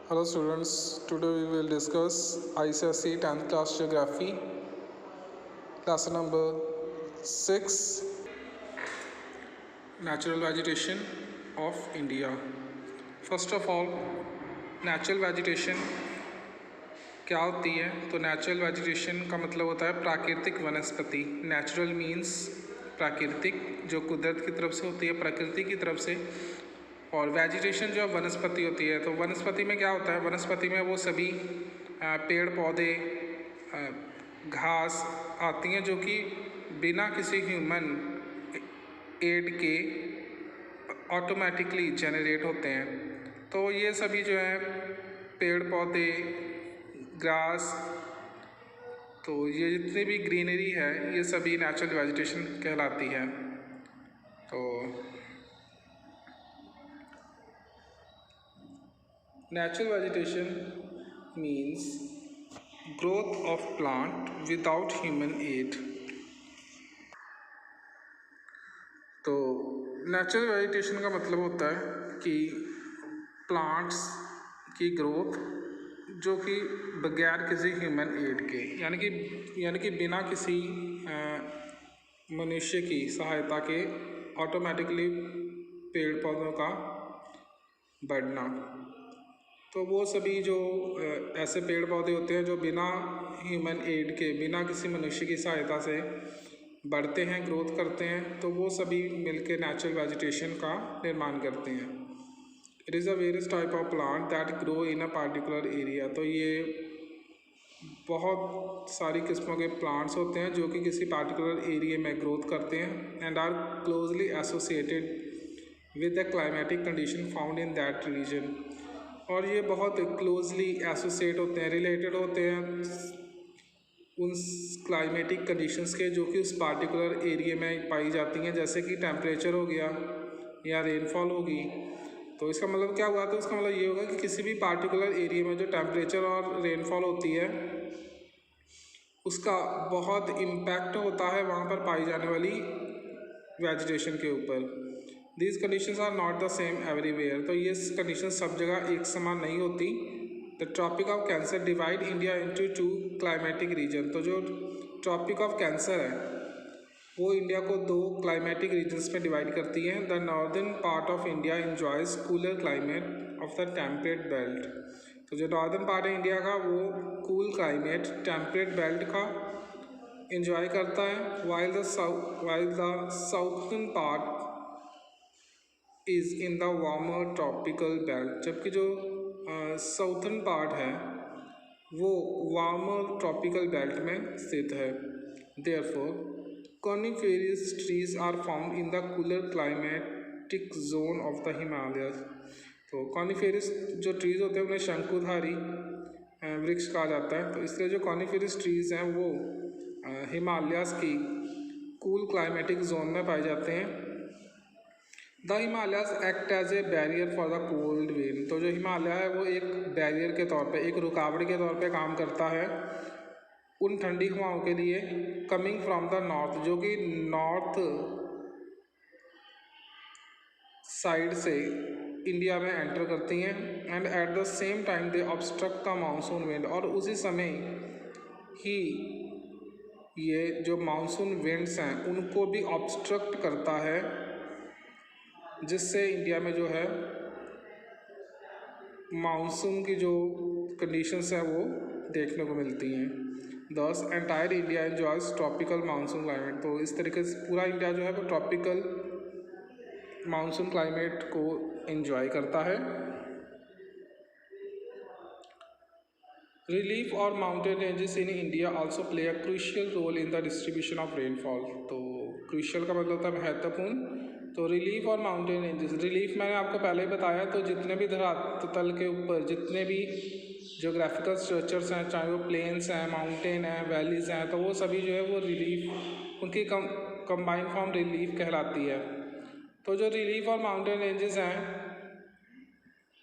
Hello students, today we will discuss ICSE 10th class geography, lesson number 6, natural vegetation of India. First of all, natural vegetation क्या होती है? तो natural vegetation का मतलब होता है प्राकृतिक वनस्पति। नेचुरल मीन्स प्राकृतिक, जो कुदरत की तरफ से होती है, प्रकृति की तरफ से। और वेजिटेशन जो वनस्पति होती है, तो वनस्पति में क्या होता है? वनस्पति में वो सभी पेड़ पौधे, घास आती हैं जो कि बिना किसी ह्यूमन एड के ऑटोमेटिकली जनरेट होते हैं। तो ये सभी जो है पेड़ पौधे, ग्रास, तो ये जितनी भी ग्रीनरी है ये सभी नेचुरल वेजिटेशन कहलाती है। तो natural vegetation means growth of plant without human aid. तो नेचुरल वेजिटेशन का मतलब होता है कि प्लांट्स की ग्रोथ जो कि बगैर किसी ह्यूमन एड के, यानी कि बिना किसी मनुष्य की सहायता के ऑटोमेटिकली पेड़ पौधों का बढ़ना। तो वो सभी जो ऐसे पेड़ पौधे होते हैं जो बिना ह्यूमन एड के, बिना किसी मनुष्य की सहायता से बढ़ते हैं, ग्रोथ करते हैं, तो वो सभी मिलकर नेचुरल वेजिटेशन का निर्माण करते हैं। It is a various type of plant that grow in a particular area. तो ये बहुत सारी किस्मों के प्लांट्स होते हैं जो कि किसी पार्टिकुलर एरिया में ग्रोथ करते हैं and are closely associated with the climatic condition found in that region. और ये बहुत क्लोजली एसोसिएट होते हैं, रिलेटेड होते हैं उन क्लाइमेटिक कंडीशंस के जो कि उस पार्टिकुलर एरिया में पाई जाती हैं, जैसे कि टेम्परेचर हो गया या रेनफॉल होगी। तो इसका मतलब क्या हुआ? तो इसका मतलब ये होगा कि किसी भी पार्टिकुलर एरिया में जो टेम्परेचर और रेनफॉल होती है उसका बहुत इम्पैक्ट होता है वहाँ पर पाई जाने वाली वेजिटेशन के ऊपर। These conditions are not the same everywhere. तो ये कंडीशन सब जगह एक समान नहीं होती। The tropic of cancer divide India into 2 climatic region. तो जो ट्रॉपिक ऑफ कैंसर है वो इंडिया को 2 क्लाइमेटिक रीजन्स में डिवाइड करती है। The northern part of India enjoys cooler climate of the temperate belt. तो जो नॉर्दर्न पार्ट है इंडिया का वो कूल क्लाइमेट टेम्परेट बेल्ट का इंजॉय करता है, while the southern part is in the warmer tropical belt. जबकि जो साउथर्न पार्ट है वो वार्मर ट्रॉपिकल बेल्ट में स्थित है। Therefore coniferous trees are found in the cooler climatic zone of the Himalayas। तो coniferous जो ट्रीज़ होते हैं उन्हें शंकुधारी वृक्ष कहा जाता है। तो इसलिए जो coniferous ट्रीज़ हैं वो हिमालयाज़ की कूल क्लाइमेटिक जोन में पाए जाते हैं। The Himalayas act as a barrier for the cold wind. तो जो हिमालय है वो एक बैरियर के तौर पे, एक रुकावट के तौर पे काम करता है उन ठंडी हवाओं के लिए कमिंग फ्रॉम द नॉर्थ, जो कि नॉर्थ साइड से इंडिया में एंटर करती हैं। And at the same time they obstruct the monsoon wind. और उसी समय ही ये जो मानसून विंड्स हैं उनको भी ऑब्स्ट्रक्ट करता है, जिससे इंडिया में जो है मानसून की जो कंडीशंस हैं वो देखने को मिलती हैं। Thus entire India enjoys tropical monsoon climate. तो इस तरीके से पूरा इंडिया जो है वो ट्रॉपिकल मानसून क्लाइमेट को एंजॉय करता है। रिलीफ और mountain ranges in India also play a crucial role in the distribution of rainfall. तो क्रूशियल का मतलब होता है महत्वपूर्ण। तो रिलीफ और माउंटेन रेंजेस, रिलीफ मैंने आपको पहले ही बताया, तो जितने भी धरातल के ऊपर जितने भी जोग्राफिकल स्ट्रक्चर्स हैं, चाहे वो प्लेन्स हैं, माउंटेन हैं, वैलीज़ हैं, तो वो सभी जो है वो रिलीफ, उनकी कंबाइंड फॉर्म रिलीफ कहलाती है। तो जो रिलीफ और माउंटेन रेंजेस हैं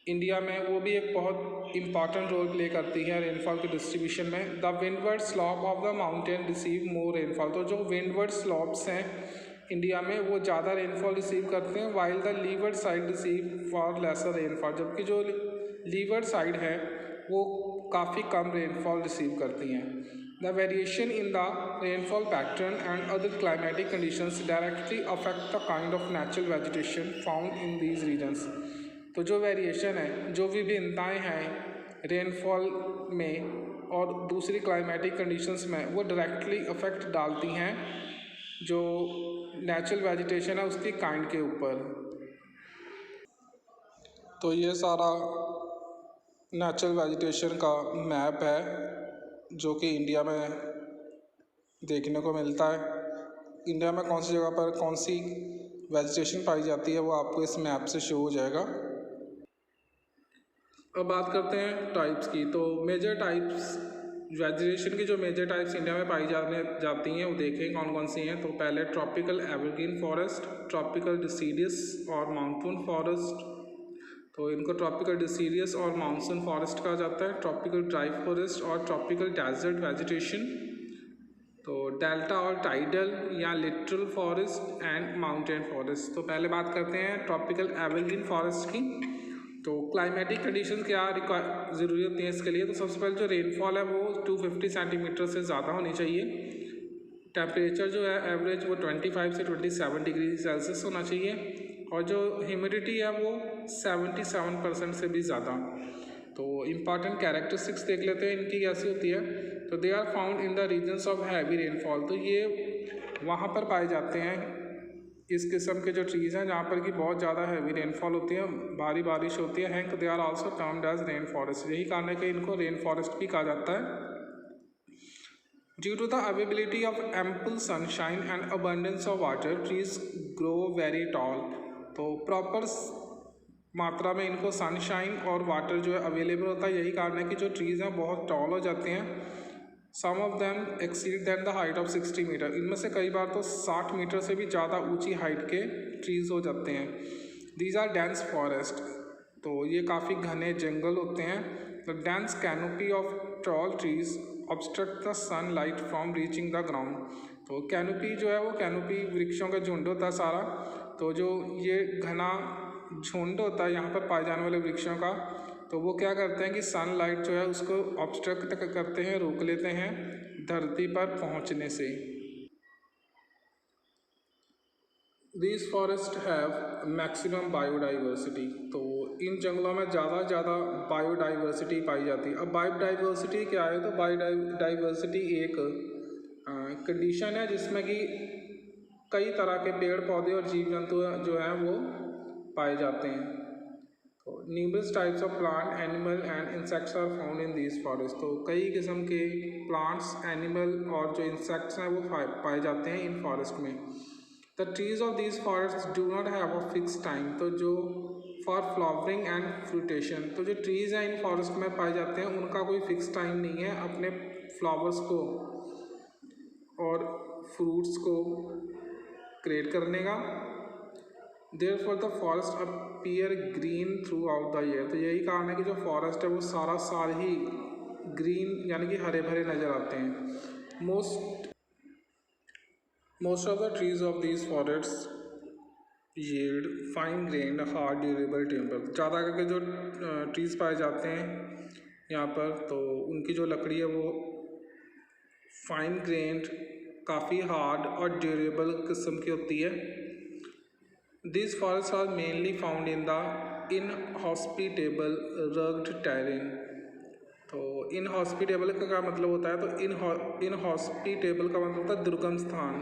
इंडिया में वो भी एक बहुत इम्पॉर्टेंट रोल प्ले करती है रेनफॉल के डिस्ट्रीब्यूशन में। The windward slope of the mountain receive more rainfall. तो जो विंडवर्ड स्लॉप्स हैं इंडिया में वो ज़्यादा रेनफॉल रिसीव करते हैं, while the leeward side receive far lesser rainfall. जबकि जो लीवर्ड साइड है वो काफ़ी कम रेनफॉल रिसीव करती हैं। The variation in the rainfall pattern and other climatic conditions directly affect the kind of natural vegetation found in these regions. तो जो variation है, जो विभिन्नताएँ हैं रेनफॉल में और दूसरी क्लाइमेटिक कंडीशंस में, वो डायरेक्टली अफेक्ट डालती हैं जो नेचुरल वेजिटेशन है उसकी काइंड के ऊपर। तो ये सारा नेचुरल वेजिटेशन का मैप है जो कि इंडिया में देखने को मिलता है। इंडिया में कौन सी जगह पर कौन सी वेजिटेशन पाई जाती है वो आपको इस मैप से शो हो जाएगा। अब बात करते हैं टाइप्स की। तो मेजर टाइप्स वेजिटेशन की जो मेजर टाइप्स इंडिया में पाई जाती हैं वो देखें कौन कौन सी हैं। तो पहले tropical evergreen forest, tropical deciduous और माउंटेन फॉरेस्ट, तो इनको ट्रॉपिकल डिसीडियस और माउंटेन फॉरेस्ट कहा जाता है। ट्रॉपिकल ड्राई फॉरेस्ट और ट्रॉपिकल डेजर्ट वेजिटेशन, तो डेल्टा और टाइडल या literal forest and mountain forest. तो पहले बात करते हैं ट्रॉपिकल एवरग्रीन फॉरेस्ट की। तो क्लाइमेटिक कंडीशन क्या ज़रूरी होती है इसके लिए। तो सबसे पहले जो रेनफॉल है वो 250 सेंटीमीटर से ज़्यादा होनी चाहिए। टेम्परेचर जो है एवरेज वो 25 से 27 डिग्री सेल्सियस होना चाहिए और जो ह्यूमिडिटी है वो 77% से भी ज़्यादा। तो इम्पॉर्टेंट कैरेक्टरिस्टिक्स देख लेते हैं इनकी कैसी होती है। तो they are found in the regions of heavy rainfall, तो ये वहाँ पर पाए जाते हैं इस किस्म के जो ट्रीज़ हैं जहाँ पर कि बहुत ज़्यादा हैवी रेनफॉल होती है, भारी बारिश होती है। Hence they are also termed as rain forest, यही कारण है कि इनको रेन फॉरेस्ट भी कहा जाता है। Due to the availability of ample sunshine and abundance of water, trees grow very tall. तो प्रॉपर मात्रा में इनको सनशाइन और वाटर जो है अवेलेबल होता है, यही कारण है कि जो ट्रीज़ हैं बहुत टॉल हो जाते हैं। Some of them exceed than the height of 60 metre, इनमें से कई बार तो 60 मीटर से भी ज़्यादा ऊंची हाइट के ट्रीज़ हो जाते हैं। दीज आर डेंस फॉरेस्ट, तो ये काफ़ी घने जंगल होते हैं। The dense canopy of tall trees obstruct the sunlight from reaching the ground. तो कैनोपी जो है वो कैनोपी वृक्षों का झुंड होता है सारा। तो जो ये घना झुंड होता है यहाँ पर पाए जाने वाले वृक्षों का, तो वो क्या करते हैं कि सनलाइट जो है उसको ऑब्स्ट्रक्ट करते हैं, रोक लेते हैं धरती पर पहुँचने से। These forest have maximum biodiversity, तो इन जंगलों में ज़्यादा बायोडाइवर्सिटी पाई जाती है। अब बायोडाइवर्सिटी क्या है? तो बायोडाइवर्सिटी एक कंडीशन है जिसमें कि कई तरह के पेड़ पौधे और जीव जंतु जो हैं वो पाए जाते हैं। Numerous types of plant, animal and insects are found in these forest, तो कई किस्म के प्लांट्स, एनिमल और जो इंसेक्ट्स हैं वो पाए जाते हैं इन फॉरेस्ट में। The trees of these forest do not have a fix time, तो जो फॉर फ्लावरिंग एंड फ्रूटेशन, तो जो ट्रीज़ हैं इन फॉरेस्ट में पाए जाते हैं उनका कोई फिक्स टाइम नहीं है अपने फ्लावर्स को और फ्रूट्स को क्रिएट करने का। Therefore the forest appear green throughout the year, तो यही कारण है कि जो फॉरेस्ट है वो सारा साल ही ग्रीन यानी कि हरे भरे नज़र आते हैं। Most of the trees of these forest yield fine grand hard durable timber, ज़्यादा करके जो ट्रीज़ पाए जाते हैं यहाँ पर तो उनकी जो लकड़ी है वो फाइन ग्रेन्ड, काफ़ी हार्ड और ड्यूरेबल किस्म की होती है। These forests are mainly found in the inhospitable rugged terrain, तो इनहॉस्पिटेबल का क्या मतलब होता है? तो इनहॉस्पिटेबल का मतलब होता है दुर्गम स्थान,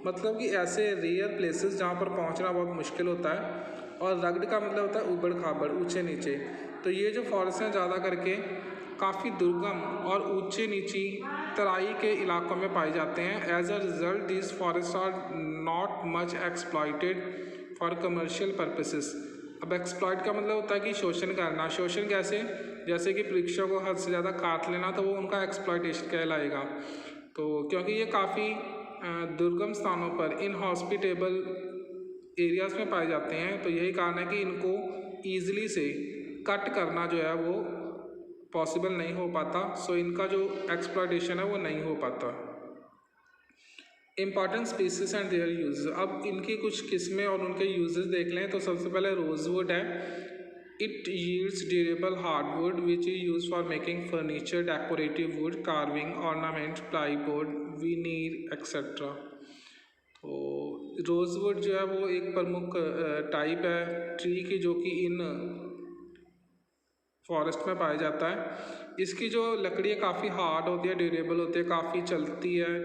मतलब कि ऐसे रेयर प्लेसेस जहाँ पर पहुँचना बहुत मुश्किल होता है। और रग्ड का मतलब होता है ऊबड़ खाबड़, ऊंचे नीचे। तो ये जो फॉरेस्ट हैं ज़्यादा करके काफ़ी दुर्गम और ऊंचे नीची तराई के इलाकों में पाए जाते हैं। As a result these forest are not much exploited for commercial purposes. अब एक्सप्लॉइट का मतलब होता है कि शोषण करना। शोषण कैसे? जैसे कि वृक्षों को हद से ज़्यादा काट लेना, तो वो उनका एक्सप्लॉइटेशन कहलाएगा। तो क्योंकि ये काफ़ी दुर्गम स्थानों पर इनहॉस्पिटेबल एरियाज़ में पाए जाते हैं, तो यही कारण है कि इनको ईजिली से कट करना जो है वो पॉसिबल नहीं हो पाता। सो इनका जो एक्सप्लॉइटेशन है वो नहीं हो पाता। Important species and their use, अब इनकी कुछ किस्में और उनके यूजेस देख लें। तो सबसे पहले रोजवुड है, It yields durable hardwood which is used for making furniture, decorative wood, carving, ornament, plywood, veneer, etc. तो रोजवुड जो है वो एक प्रमुख टाइप है ट्री की जो कि इन फॉरेस्ट में पाया जाता है। इसकी जो लकड़ी है काफ़ी हार्ड होती है, ड्यूरेबल होती है, काफ़ी चलती है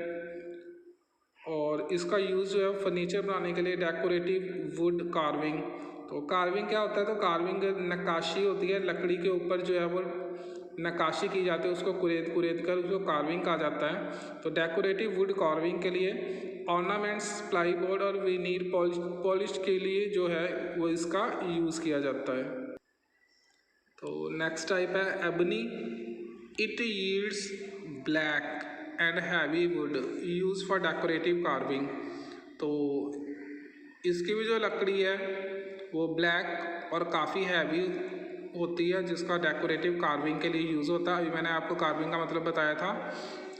और इसका यूज़ जो है फर्नीचर बनाने के लिए, डेकोरेटिव वुड कार्विंग। तो कार्विंग क्या होता है? तो कार्विंग नक्काशी होती है, लकड़ी के ऊपर जो है वो नक्काशी की जाती है, उसको कुरेद कर उसको कार्विंग कहा जाता है। तो डेकोरेटिव वुड कार्विंग के लिए, ऑर्नामेंट्स, प्लाईबोर्ड और विनीर पॉलिश के लिए जो है वो इसका यूज़ किया जाता है। तो नेक्स्ट टाइप है ebony. It yields black and heavy would use for decorative carving. तो इसकी भी जो लकड़ी है वो ब्लैक और काफ़ी हैवी होती है, जिसका डेकोरेटिव कार्विंग के लिए यूज़ होता है। अभी मैंने आपको कार्विंग का मतलब बताया था।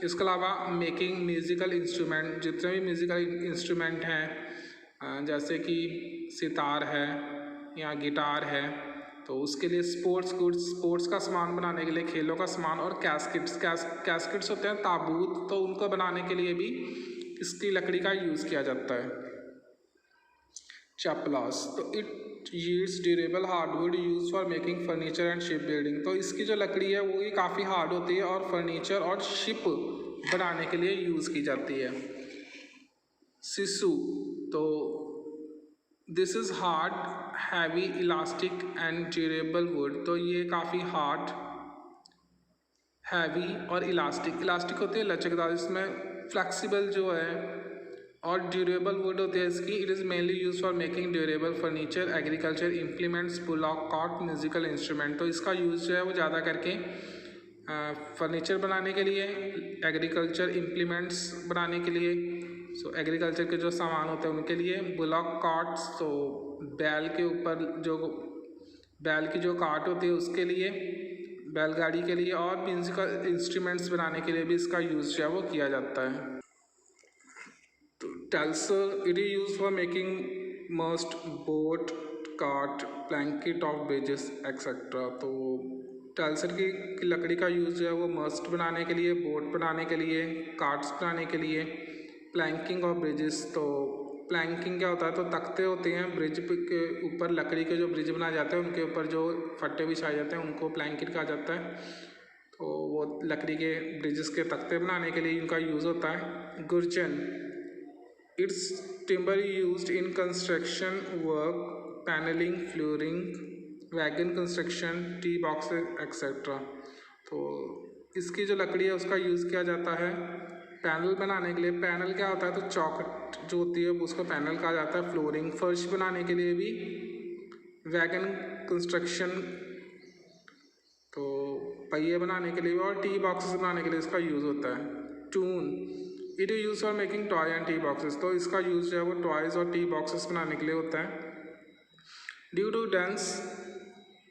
इसके अलावा मेकिंग म्यूज़िकल इंस्ट्रूमेंट, जितने भी म्यूज़िकल इंस्ट्रूमेंट हैं जैसे कि सितार है या गिटार है, तो उसके लिए स्पोर्ट्स गुड्स, स्पोर्ट्स का सामान बनाने के लिए, खेलों का सामान, और कैस्केट्स होते हैं ताबूत, तो उनको बनाने के लिए भी इसकी लकड़ी का यूज़ किया जाता है। चपलास, तो it yields durable hardwood use for making furniture and ship building. तो इसकी जो लकड़ी है वो भी काफ़ी हार्ड होती है और फर्नीचर और शिप बनाने के लिए यूज़ की जाती है। सिसु, तो this is hard, heavy, elastic and durable would. तो ये काफ़ी हार्ड, हैवी और इलास्टिक होती है, लचकदार, इसमें फ्लेक्सिबल जो है, और ड्यूरेबल वुड होती है इसकी। It is mainly use for making durable furniture, agriculture implements, bullock cart, musical instrument. तो इसका यूज़ जो है वो ज़्यादा करके फर्नीचर बनाने के लिए, एग्रीकल्चर इम्प्लीमेंट्स बनाने के लिए, सो एग्रीकल्चर के जो सामान होते हैं उनके लिए, बुलॉक कार्ट्स, तो बैल के ऊपर जो बैल की जो कार्ट होती है उसके लिए, बैलगाड़ी के लिए, और म्यूजिकल इंस्ट्रूमेंट्स बनाने के लिए भी इसका यूज़ जो है वो किया जाता है। तो telsur, it is use for making mast, boat, cart, blanket of barges etcetera. तो टेल्सर की लकड़ी का यूज़ जो है वो मस्ट बनाने के लिए, बोट बनाने के लिए, कार्ट्स बनाने के लिए, प्लैंकिंग ऑफ ब्रिजेस। तो प्लैंकिंग क्या होता है? तो तख्ते होते हैं ब्रिज के ऊपर, लकड़ी के जो ब्रिज बनाए जाते हैं उनके ऊपर जो फट्टे बिछाए जाते हैं उनको प्लैंकिंग कहा जाता है। तो वो लकड़ी के ब्रिजेस के तख्ते बनाने के लिए इनका यूज़ होता है। Gurjan, it's timber used in construction work, panelling, flooring, wagon construction, tea boxes etcetera. तो इसकी जो लकड़ी है उसका यूज़ किया जाता है पैनल बनाने के लिए। पैनल क्या होता है? तो चौखट जो होती है उसको पैनल कहा जाता है। फ्लोरिंग, फर्श बनाने के लिए भी, वैगन कंस्ट्रक्शन, तो पहिए बनाने के लिए भी, और टी बॉक्सेस बनाने के लिए इसका यूज़ होता है। Toon, it is use for making toy and tea boxes. तो इसका यूज़ जो है वो टॉयज़ और टी बॉक्सेस बनाने के लिए होता है। Due to dense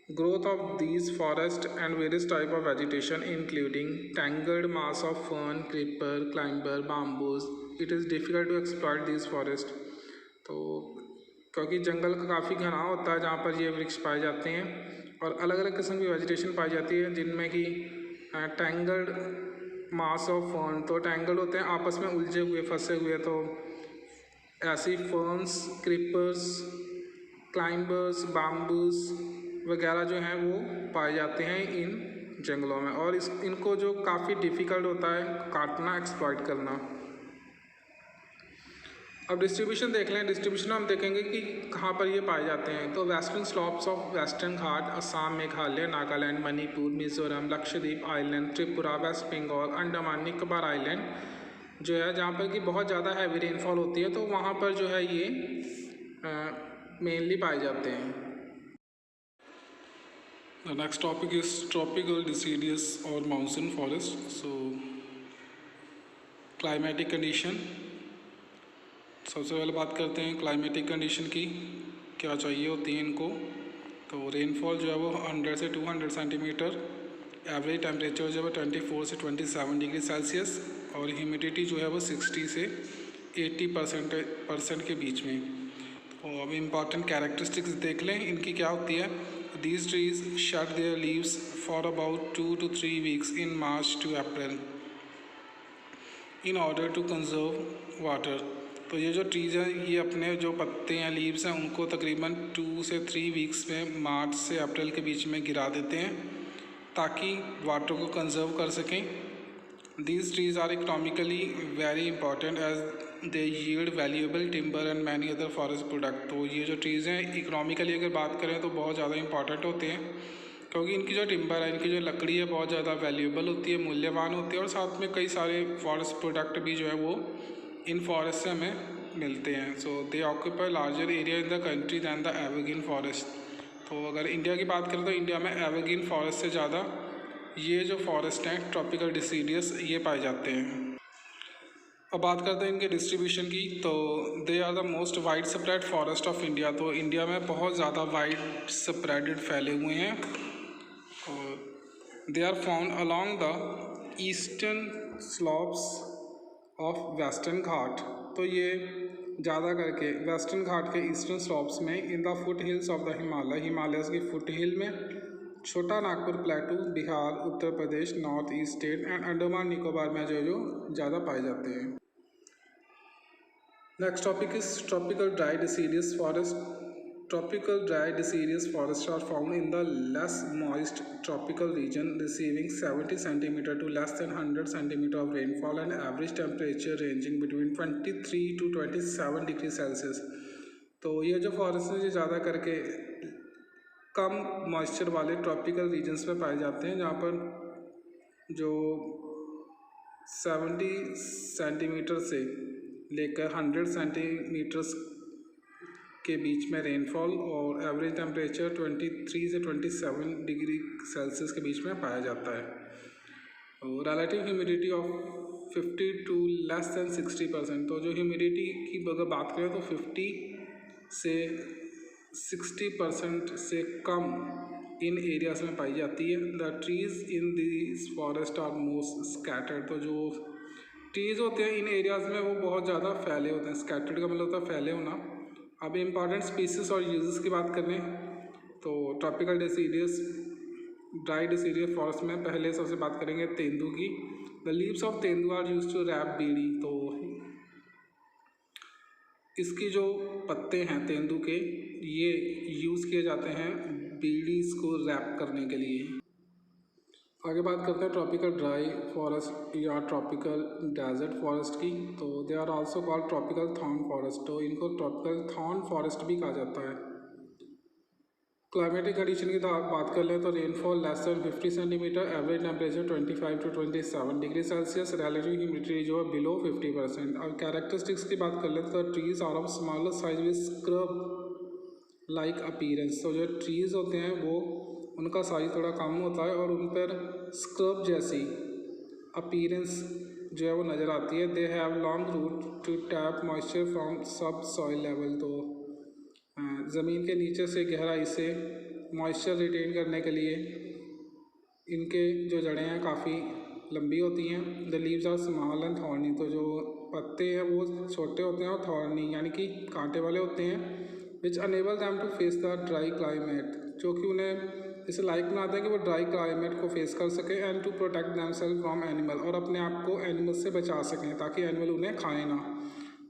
growth of these forest and various type of vegetation including tangled mass of fern, creeper, climber, bamboos, it is difficult to exploit these forest। तो क्योंकि जंगल का काफ़ी घना होता है जहाँ पर ये वृक्ष पाए जाते हैं, और अलग अलग किस्म की वेजिटेशन पाई जाती है, जिनमें कि टैंगल्ड मास ऑफ फर्न, तो टैंगल्ड होते हैं आपस में उलझे हुए, फंसे हुए, तो ऐसी फर्न्स, क्रीपर्स, क्लाइंबर्स, बाम्बूस वगैरह जो हैं वो पाए जाते हैं इन जंगलों में, और इनको जो काफ़ी डिफ़िकल्ट होता है काटना, एक्सप्लॉइट करना। अब डिस्ट्रीब्यूशन देख लें। डिस्ट्रीब्यूशन हम देखेंगे कि कहाँ पर ये पाए जाते हैं। तो western slopes of western Ghat, Assam, Meghalaya, Nagaland, Manipur, Mizoram, Lakshadweep island, Tripura, west Bengal, Andaman Nicobar island जो है, जहाँ पर कि बहुत ज़्यादा हैवी रेनफॉल होती है, तो वहाँ पर जो है ये मेनली पाए जाते हैं। The next topic is tropical deciduous or monsoon forest. So climatic condition, सबसे पहले बात करते हैं क्लाइमेटिक कंडीशन की, क्या चाहिए होती है इनको। तो रेनफॉल जो है वो 100 से 200 सेंटीमीटर, एवरेज टेम्परेचर जो है 24 से 27 डिग्री सेल्सियस, और ह्यूमिडिटी जो है वो 60 से 80% के बीच में। तो अब इम्पॉर्टेंट कैरेक्टरिस्टिक्स देख लें इनकी क्या होती है। these trees shed their leaves for about 2 to 3 weeks in March to April in order to conserve water. तो ये जो ट्रीज़ हैं ये अपने जो पत्ते हैं लीव्स हैं उनको तकरीबन 2 से 3 वीक्स में मार्च से अप्रैल के बीच में गिरा देते हैं ताकि वाटर को कंजर्व कर सकें. These trees are economically very important as they yield valuable timber and many other forest product. तो ये जो ट्रीज़ हैं इकोनॉमिकली अगर बात करें तो बहुत ज़्यादा इंपॉर्टेंट होते हैं क्योंकि इनकी जो टिम्बर है इनकी जो लकड़ी है बहुत ज़्यादा वैल्यूएबल होती है, मूल्यवान होती है और साथ में कई सारे फॉरेस्ट प्रोडक्ट भी जो है वो इन फॉरेस्ट से हमें मिलते हैं. So they occupy larger area in the country than the evergreen forest. तो अगर इंडिया की बात करें तो इंडिया में एवरग्रीन फॉरेस्ट से ज़्यादा ये जो फॉरेस्ट हैं ट्रॉपिकल डिसीडियस ये पाए जाते हैं. अब बात करते हैं इनके डिस्ट्रीब्यूशन की. तो they are the most wide spread forest of India. तो इंडिया में बहुत ज़्यादा वाइड स्प्रेडेड फैले हुए हैं और they are found along the eastern slopes of western Ghat. तो ये ज़्यादा करके वेस्टर्न घाट के ईस्टर्न स्लोप्स में in the foot hills of the Himalayas की फुट हिल में, Chota Nagpur plateau, Bihar, Uttar Pradesh, north east state and Andaman Nicobar में जो ज़्यादा पाए जाते हैं. Next topic is tropical dry deciduous forest. Tropical dry deciduous forest are found in the less moist tropical region receiving 70 centimetre to less than 100 centimetre of rainfall and average temperature ranging between 23 to 27 degree Celsius. तो ये जो forest है ये ज़्यादा करके कम moisture वाले tropical regions में पाए जाते हैं जहाँ पर जो 70 सेंटीमीटर से लेकर 100 सेंटीमीटर्स के बीच में रेनफॉल और एवरेज टेम्परेचर 23 से 27 डिग्री सेल्सियस के बीच में पाया जाता है. और relative humidity of 50 to less than 60%. तो जो ह्यूमिडिटी की अगर बात करें तो 50 से 60% से कम इन एरियाज में पाई जाती है. The trees in this forest are most scattered. तो जो ट्रीज़ होते हैं इन एरियाज़ में वो बहुत ज़्यादा फैले होते हैं. स्कैटर्ड का मतलब होता है फैले होना. अब इम्पॉर्टेंट स्पीसीज और यूजेस की बात करें तो tropical deciduous dry deciduous forest में पहले सबसे बात करेंगे तेंदू की. The leaves of tendu are used to wrap bidi. तो इसकी जो पत्ते हैं तेंदू के ये यूज़ किए जाते हैं बीड़ीज को रैप करने के लिए. आगे बात करते हैं ट्रॉपिकल ड्राई फॉरेस्ट या ट्रॉपिकल डेजर्ट फॉरेस्ट की. तो they are also called tropical thorn forest. तो इनको ट्रॉपिकल थॉर्न फॉरेस्ट भी कहा जाता है. क्लाइमेटिक कंडीशन की बात कर लें तो rainfall less than 50 centimetre, average temperature 25 to 27 degree Celsius, relative humidity जो है बिलो 50%. और कैरेक्टरिस्टिक्स की बात कर लें तो trees are of smaller size with scrub like appearance. तो जो ट्रीज़ होते हैं वो उनका साइज थोड़ा कम होता है और उन पर स्क्रब जैसी अपीयरेंस जो है वो नज़र आती है. They have long root to tap moisture from sub soil level. तो ज़मीन के नीचे से गहराई से मॉइस्चर रिटेन करने के लिए इनके जो जड़ें हैं काफ़ी लंबी होती हैं. The leaves are small and thorny. तो जो पत्ते हैं वो छोटे होते हैं और थॉर्नी यानी कि कांटे वाले होते हैं. Which enable them to face the dry climate. जो कि उन्हें इसे लाइक बनाते हैं कि वो ड्राई क्लाइमेट को फेस कर सकें. And to protect themselves from animal. और अपने आप को एनिमल से बचा सकें ताकि एनिमल उन्हें खाए ना.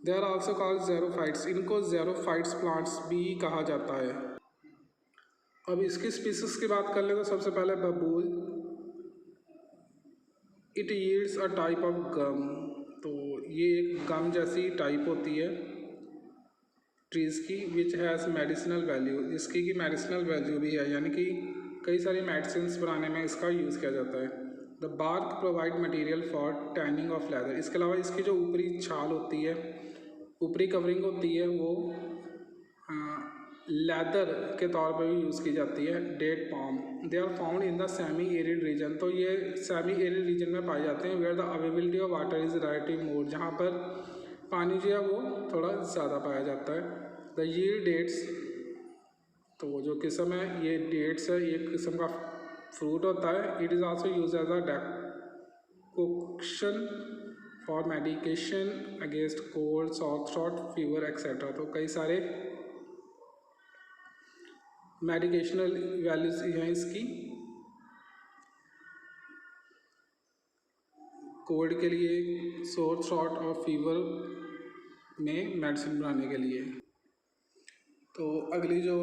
They are also called xerophytes. इनको ज़ेरोफाइट्स प्लांट्स भी कहा जाता है. अब इसकी स्पीसीज की बात कर ले तो सबसे पहले babool. It yields a type of gum. तो ये एक गम जैसी टाइप होती है ट्रीज़ की विच हैज़ मेडिसिनल वैल्यू. जिसकी की मेडिसिनल वैल्यू भी है यानी कि कई सारी मेडिसिन बनाने में इसका यूज़ किया जाता है. The bark provide material for tanning of leather. इसके अलावा इसकी जो ऊपरी छाल होती है, ऊपरी कवरिंग होती है वो लेदर के तौर पर भी यूज़ की जाती है. Date palm. They are found in the semi arid region. तो ये सेमी एरिड रीजन में पाए जाते हैं where the availability of water is relative more. जहाँ पर पानी जो है वो थोड़ा ज़्यादा पाया जाता है. The yield dates. तो जो किस्म है ये डेट्स है, एक किस्म का फ्रूट होता है. It is also use as a decoction for medication against cold, sore throat, fever etcetera. तो कई सारे मेडिकेशनल वैल्यूज हैं इसकी। कोल्ड के लिए, सोर थ्रॉट और फीवर में मेडिसिन बनाने के लिए। तो अगली जो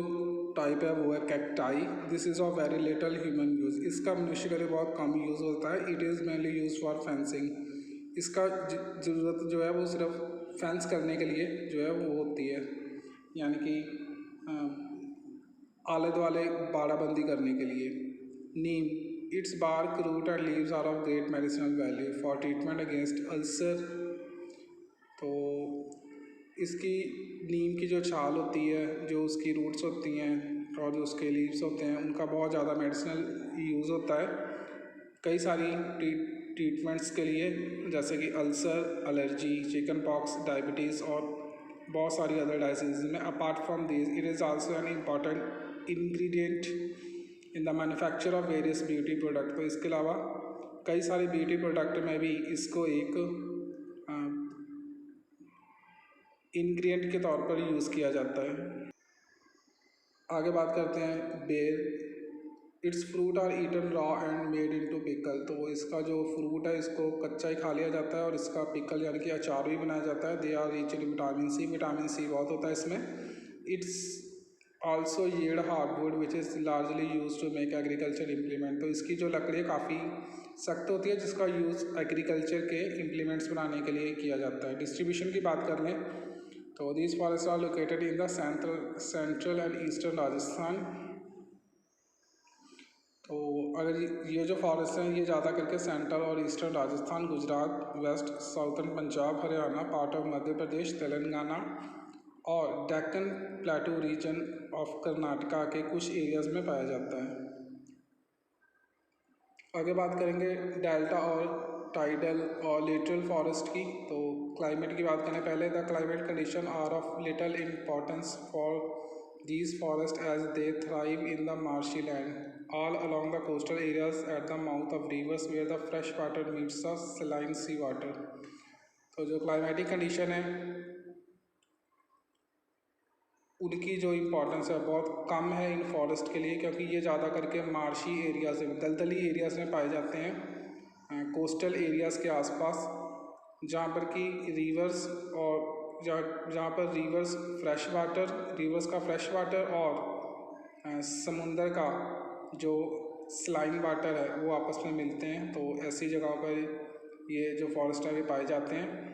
टाइप है वो है cacti. This is of very little human use. इसका मनुष्य के लिए बहुत कम यूज़ होता है। It is mainly use for fencing. इसका ज़रूरत जो है वो सिर्फ फेंस करने के लिए जो है वो होती है, यानी कि आले दुआले बाड़ाबंदी करने के लिए। Neem, its bark, root and leaves are of great medicinal value for treatment against ulcer. तो इसकी नीम की जो छाल होती है, जो उसकी रूट्स होती हैं और जो उसके लीव्स होते हैं, उनका बहुत ज़्यादा मेडिसिनल यूज़ होता है कई सारी ट्रीटमेंट्स के लिए, जैसे कि ulcer, allergy, chicken pox, diabetes और बहुत सारी अदर डाइजीज़ में। Apart from this it is also an important ingredient in the manufacture of various beauty product. तो इसके अलावा कई सारे ब्यूटी प्रोडक्ट में भी इसको एक इंग्रेडिएंट के तौर पर यूज़ किया जाता है। आगे बात करते हैं बेर। Its fruit are eaten raw and made into pickle. तो इसका जो फ्रूट है इसको कच्चा ही खा लिया जाता है और इसका पिकल यानी कि अचार भी बनाया जाता है। They are rich in vitamin C. Vitamin C बहुत होता है इसमें। Its also yield hardwood which is largely use to make agriculture implement. तो इसकी जो लकड़ी काफ़ी सख्त होती है, जिसका यूज़ एग्रीकल्चर के इम्प्लीमेंट्स बनाने के लिए किया जाता है। डिस्ट्रीब्यूशन की बात कर लें तो these forest are located in the central and eastern Rajasthan. तो अगर ये जो फॉरेस्ट हैं ये ज़्यादा करके सेंट्रल और eastern Rajasthan, Gujarat, west southern Punjab, Haryana, part of Madhya Pradesh, Telangana और Deccan plateau region of Karnataka के कुछ एरियाज में पाया जाता है। आगे बात करेंगे डेल्टा और टाइडल और लिटरल फॉरेस्ट की। तो क्लाइमेट की बात करें पहले, the climate condition are of little importance for these forest as they thrive in the marshy land all along the coastal areas at the mouth of rivers where the fresh water meets the saline sea water. तो जो climatic condition है उनकी जो importance है बहुत कम है इन forest के लिए, क्योंकि ये ज़्यादा करके मार्शी एरियाज में, दलदली एरियाज में पाए जाते हैं, कोस्टल एरियाज़ के आसपास, जहाँ पर कि रिवर्स और जहाँ पर रिवर्स का फ्रेश वाटर और समुंदर का जो स्लाइन वाटर है वो आपस में मिलते हैं। तो ऐसी जगहों पर ये जो फॉरेस्ट है ये पाए जाते हैं।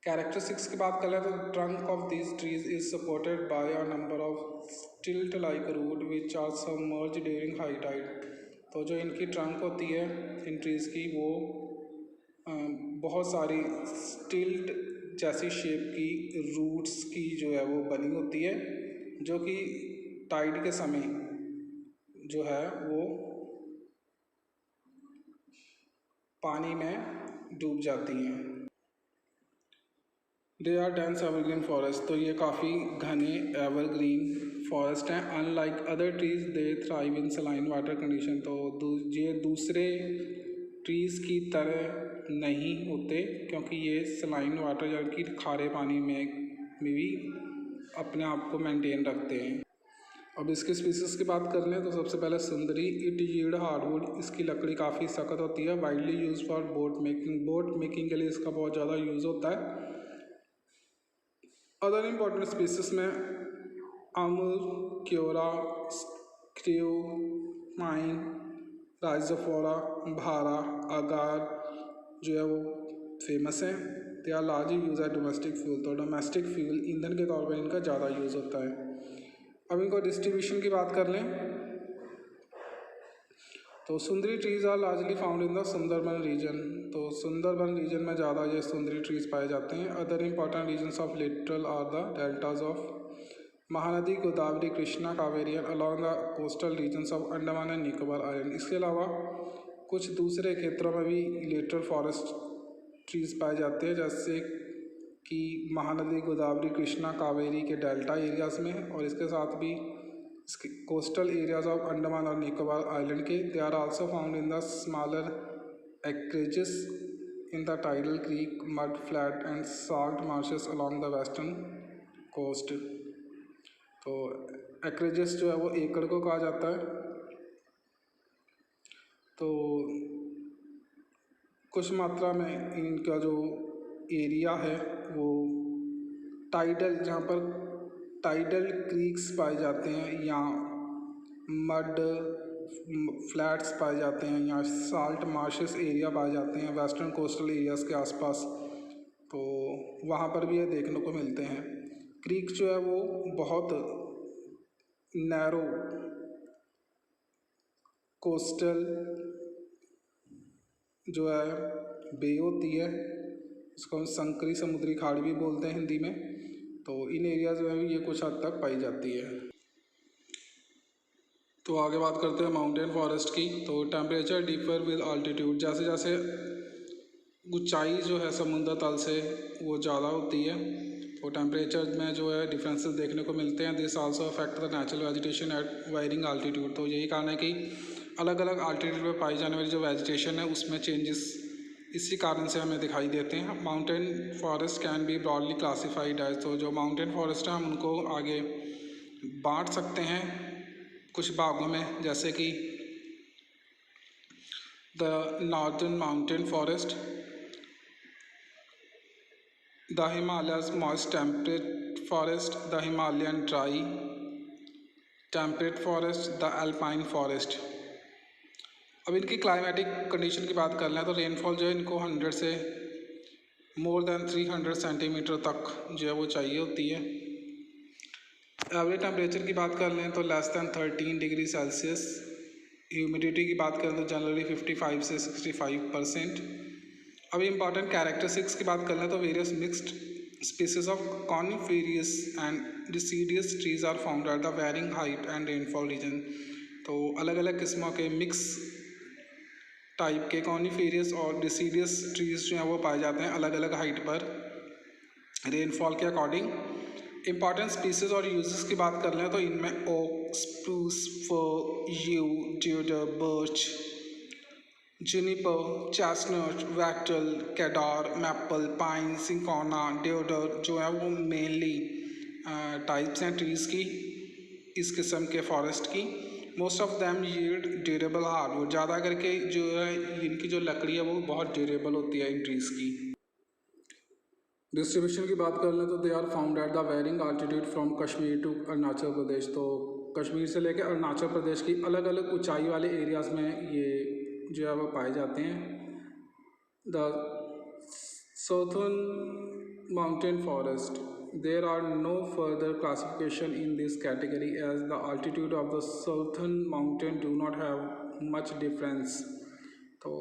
कैरेक्टरिस्टिक्स की बात कर लें तो trunk of this trees is supported by a number of stilt like root which are submerged during high tide. तो जो इनकी ट्रंक होती है इन ट्रीज़ की वो बहुत सारी स्टिल्ट जैसी शेप की रूट्स की जो है वो बनी होती है, जो कि टाइड के समय जो है वो पानी में डूब जाती हैं। They are dense evergreen forest. तो ये काफ़ी घने एवरग्रीन फॉरेस्ट हैं। Unlike other trees they thrive in saline water condition. तो ये दूसरे ट्रीज़ की तरह नहीं होते, क्योंकि ये सलाइन वाटर यानी कि खारे पानी में भी अपने आप को मेंटेन रखते हैं। अब इसके स्पीसीज की बात कर लें तो सबसे पहले सुंदरी। It yield hardwood. इसकी लकड़ी काफ़ी सख्त होती है। Widely use for boat making. Boat making के लिए इसका बहुत ज़्यादा यूज़ होता है। अदर इम्पॉर्टेंट स्पीसीज में amur, keora, screw, pine, rhizophora, bhara, agar जो है वो फेमस है। They are largely use as domestic fuel. तो डोमेस्टिक फ्यूल ईंधन के तौर पर इनका ज़्यादा यूज़ होता है। अब इनको डिस्ट्रीब्यूशन की बात कर लें तो sundari trees are largely found in the Sundarban region. तो सुंदरबन रीजन में ज़्यादा ये सुंदरी ट्रीज पाए जाते हैं। Other important regions of littoral are the deltas of Mahanadi, Godavari, Krishna, Kaveri along the coastal regions of Andaman and Nicobar island. इसके अलावा कुछ दूसरे क्षेत्रों में भी लिटरल फॉरेस्ट ट्रीज पाए जाते हैं, जैसे कि महानदी, गोदावरी, कृष्णा, कावेरी के डेल्टा एरियाज़ में, और इसके साथ भी कोस्टल एरियाज ऑफ अंडमान और निकोबार आइलैंड के। They are also found in the smaller acreages in the tidal creek, mud flat and salt marshes along the western coast. तो एक्रेजेस जो है वो एकड़ को कहा जाता है। तो कुछ मात्रा में इनका जो एरिया है वो टाइडल, जहाँ पर टाइडल क्रीक्स पाए जाते हैं या मड फ्लैट्स पाए जाते हैं या साल्ट मार्शेस एरिया पाए जाते हैं वेस्टर्न कोस्टल एरियाज़ के आसपास, तो वहाँ पर भी ये देखने को मिलते हैं। क्रीक जो है वो बहुत नैरो कोस्टल जो है बे होती है, इसको हम संकरी समुद्री खाड़ी भी बोलते हैं हिंदी में। तो इन एरियाज़ में भी ये कुछ हद तक पाई जाती है। तो आगे बात करते हैं माउंटेन फॉरेस्ट की। तो टेम्परेचर डिफर विद अल्टीट्यूड, जैसे जैसे ऊंचाई जो है समुद्र तल से वो ज़्यादा होती है तो टेम्परेचर में जो है डिफरेंसेस देखने को मिलते हैं। This also affect the natural vegetation at varying altitude. तो यही कारण है कि अलग अलग अल्टीट्यूड पर पाई जाने वाली जो वेजिटेशन है उसमें चेंजेस इसी कारण से हमें दिखाई देते हैं। Mountain forest can be broadly classified as, तो जो माउंटेन फॉरेस्ट है हम उनको आगे बांट सकते हैं कुछ भागों में, जैसे कि the northern mountain forest, the Himalayas moist temperate forest, the Himalayan dry temperate forest, the alpine forest. अब इनकी क्लाइमेटिक कंडीशन की बात कर लें तो रेनफॉल जो है इनको 100 से मोर देन 300 सेंटीमीटर तक जो है वो चाहिए होती है। एवरेज टेम्परेचर की बात कर लें तो less than 13 degree Celsius. Humidity की बात करें तो जनरली 55 से 65%। अभी इंपॉर्टेंट कैरेक्टरिस्टिक्स की बात कर लें तो various mixed species of coniferous and deciduous trees are found at the varying height and rainfall region. तो अलग अलग किस्मों के मिक्स टाइप के कॉनिफेरियस और डिसीडियस ट्रीज जो हैं वो पाए जाते हैं अलग अलग हाइट पर रेनफॉल के अकॉर्डिंग। इंपॉर्टेंट स्पीसीज और यूजेस की बात कर लें तो इनमें oak, spruce, fir, yew, deodar, birch, juniper, chestnut, wattle, cedar, maple, pine, cinchona, deodar जो है वो मेनली टाइप्स हैं ट्रीज़ की इस किस्म के फॉरेस्ट की। Most of them yield durable hardwood, ज़्यादा करके जो है इनकी जो लकड़ी है वो बहुत ड्यूरेबल होती है इन ट्रीज़ की। डिस्ट्रीब्यूशन की बात कर लें तो they are found at the varying altitude from Kashmir to Arunachal Pradesh. तो कश्मीर से लेकर अरुणाचल प्रदेश की अलग अलग ऊंचाई वाले एरियाज़ में ये जो है वो पाए जाते हैं। The southern mountain forest, there are no further classification in this category as the altitude of the southern mountain do not have much difference। तो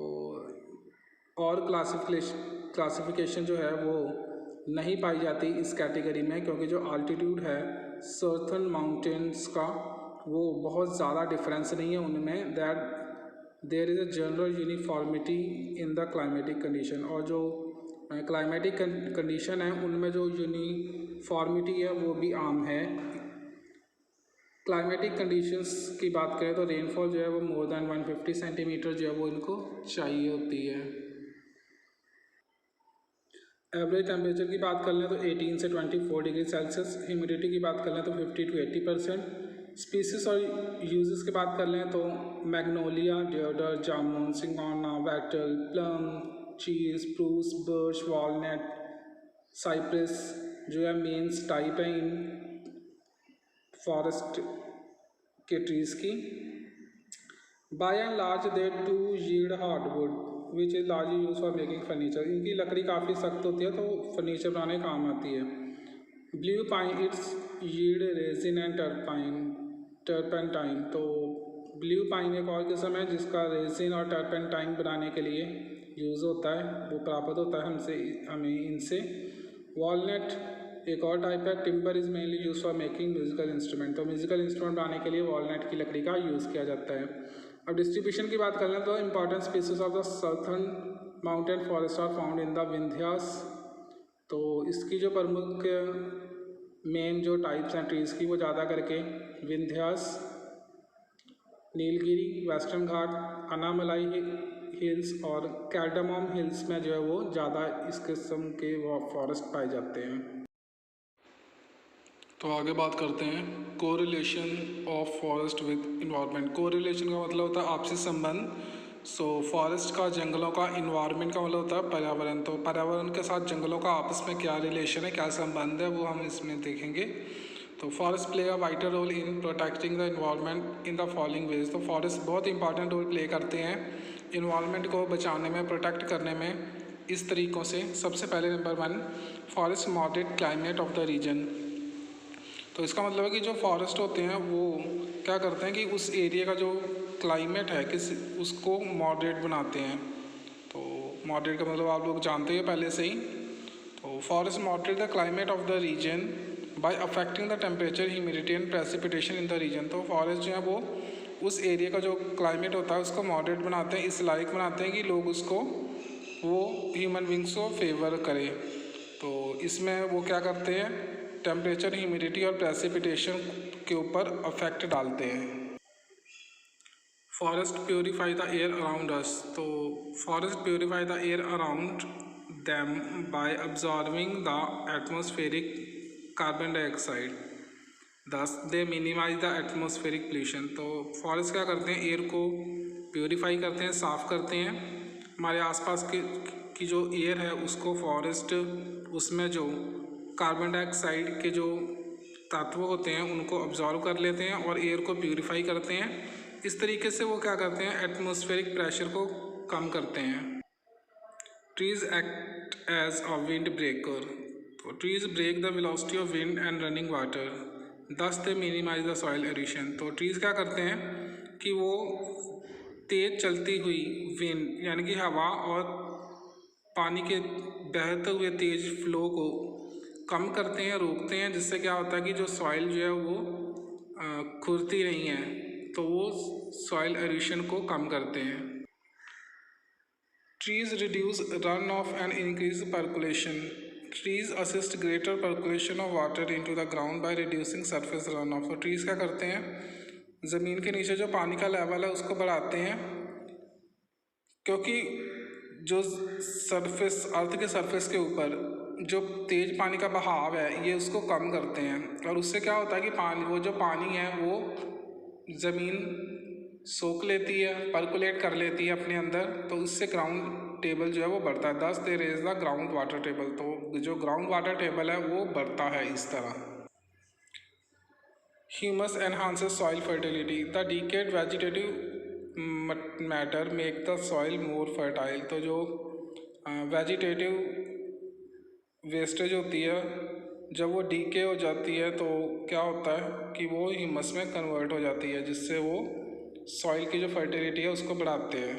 और क्लासिफिकेशन जो है वो नहीं पाई जाती इस कैटेगरी में, क्योंकि जो अल्टीट्यूड है सर्थर्न माउंटेन्स का वो बहुत ज़्यादा डिफरेंस नहीं है उनमें। That there is a general uniformity in the climatic condition, और जो क्लाइमेटिक कंडीशन है उनमें जो यूनिफॉर्मिटी है वो भी आम है। क्लाइमेटिक कंडीशंस की बात करें तो रेनफॉल जो है वो मोर देन 150 सेंटीमीटर जो है वो इनको चाहिए होती है। एवरेज टेम्परेचर की बात कर लें तो 18 से 24 डिग्री सेल्सियस। ह्यूमिडिटी की बात कर लें तो 50 to 80%। स्पीसीज और यूजेस की बात कर लें तो magnolia, deodar, jamun, cinchona, wattle, plum, चीज, स्प्रूस, बर्च, वॉलनट, साइप्रस जो है मेन्स टाइप है इन फॉरेस्ट के ट्रीज़ की। By and large they to yield hardwood which is largely use for making furniture. इनकी लकड़ी काफ़ी सख्त होती है तो फर्नीचर बनाने काम आती है। Blue pine it's yield resin and turpentine. तो ब्लू पाइन एक और किस्म है जिसका रेजिन और टर्पेंटाइन बनाने के लिए यूज़ होता है, वो प्राप्त होता है हमें इनसे। वॉलनट एक और टाइप है। Timber is mainly use for making musical instrument. तो म्यूजिकल इंस्ट्रूमेंट बनाने के लिए वॉलनट की लकड़ी का यूज़ किया जाता है। अब डिस्ट्रीब्यूशन की बात कर लें तो important species of the southern mountain forest are found in the Vindhyas. तो इसकी जो प्रमुख मेन जो टाइप्स हैं ट्रीज़ की वो ज़्यादा करके विंध्यास, नीलगिरी, वेस्टर्न घाट, अनामलाई हिल्स और कैल्डामॉम हिल्स में जो है वो ज़्यादा इस किस्म के वो फॉरेस्ट पाए जाते हैं। तो आगे बात करते हैं correlation of forest with environment. Correlation का मतलब होता है आपसी संबंध। फॉरेस्ट का, जंगलों का, इन्वायरमेंट का मतलब होता है पर्यावरण। तो पर्यावरण के साथ जंगलों का आपस में क्या रिलेशन है, क्या संबंध है, वो हम इसमें देखेंगे। तो forest play a vital role in protecting the environment in the following ways. तो फॉरेस्ट बहुत इंपॉर्टेंट रोल प्ले करते हैं इन्वायरमेंट को बचाने में, प्रोटेक्ट करने में इस तरीक़ों से। सबसे पहले number 1, forest moderate climate of the region. तो इसका मतलब है कि जो फॉरेस्ट होते हैं वो क्या करते हैं कि उस एरिया का जो क्लाइमेट है उसको मॉडरेट बनाते हैं। तो मॉडरेट का मतलब आप लोग जानते हैं पहले से ही। तो forest moderate the climate of the region by affecting the temperature, humidity and precipitation in the region. तो फॉरेस्ट जो है वो उस एरिया का जो क्लाइमेट होता है उसको मॉडरेट बनाते हैं, इस लायक बनाते हैं कि लोग उसको, वो ह्यूमन बींग्स को फेवर करें। तो इसमें वो क्या करते हैं, टेम्परेचर, ह्यूमिडिटी और प्रेसिपिटेशन के ऊपर अफेक्ट डालते हैं। Forest purify the air around us. तो forest purify the air around them by absorbing the atmospheric carbon dioxide, thus they minimise the atmospheric pollution. तो फॉरेस्ट क्या करते हैं, एयर को प्योरीफाई करते हैं, साफ़ करते हैं। हमारे आसपास की जो एयर है उसको फॉरेस्ट, उसमें जो कार्बन डाइऑक्साइड के जो तत्व होते हैं उनको अब्जॉर्व कर लेते हैं और एयर को प्यूरीफाई करते हैं। इस तरीके से वो क्या करते हैं, एटमॉस्फेरिक प्रेशर को कम करते हैं। Trees act as a wind breaker. तो trees break the velocity of wind and running water, thus they minimise the soil erosion. तो ट्रीज़ क्या करते हैं कि वो तेज़ चलती हुई विंड यानी कि हवा और पानी के बहते हुए तेज़ फ्लो को कम करते हैं, रोकते हैं, जिससे क्या होता है कि जो सॉइल जो है वो खुरती नहीं है, तो वो सॉइल एरोशन को कम करते हैं। Trees reduce run of and increase percolation. Trees assist greater percolation of water into the ground by reducing surface run of. तो ट्रीज़ क्या करते हैं, ज़मीन के नीचे जो पानी का लेवल है उसको बढ़ाते हैं, क्योंकि जो सरफेस, अर्थ के सरफेस के ऊपर जो तेज़ पानी का बहाव है ये उसको कम करते हैं। और उससे क्या होता है कि पानी, वो जो पानी है वो ज़मीन सोख लेती है, पर्कुलेट कर लेती है अपने अंदर, तो उससे ग्राउंड टेबल जो है वो बढ़ता है। Thus they raise the ground water table. तो जो ग्राउंड वाटर टेबल है वो बढ़ता है इस तरह। Humus enhances soil fertility. The decade vegetative matter make the soil more fertile. तो जो वेजिटेटिव वेस्टेज होती है जब वो डीके हो जाती है तो क्या होता है कि वो ह्यूमस में कन्वर्ट हो जाती है, जिससे वो सॉइल की जो फर्टिलिटी है उसको बढ़ाते हैं।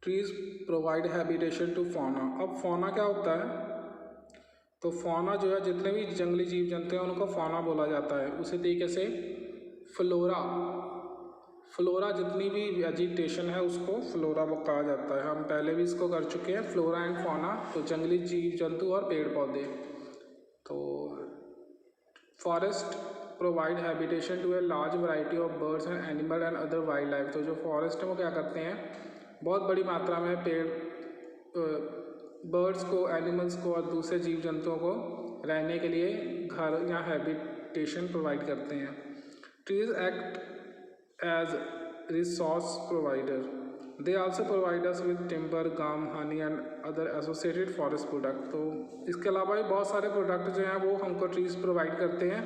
Trees provide habitation to fauna. अब फौना क्या होता है, तो फौना जो है जितने भी जंगली जीव जंतु हैं उनको फौना बोला जाता है। उसी तरीके से फ्लोरा, फ्लोरा जितनी भी वेजिटेशन है उसको फ्लोरा कहा जाता है। हम पहले भी इसको कर चुके हैं, फ्लोरा एंड फौना, तो जंगली जीव जंतु और पेड़ पौधे। तो forest provide habitation to a large variety of birds and animal and other wild life. तो जो फॉरेस्ट है वो क्या करते हैं, बहुत बड़ी मात्रा में पेड़, बर्ड्स को, एनिमल्स को और दूसरे जीव जंतुओं को रहने के लिए घर या हैबिटेशन प्रोवाइड करते हैं। Trees act as resource provider. They also provide us with timber, gum, honey and other associated forest product। तो इसके अलावा भी बहुत सारे प्रोडक्ट जो हैं वो हमको ट्रीज प्रोवाइड करते हैं,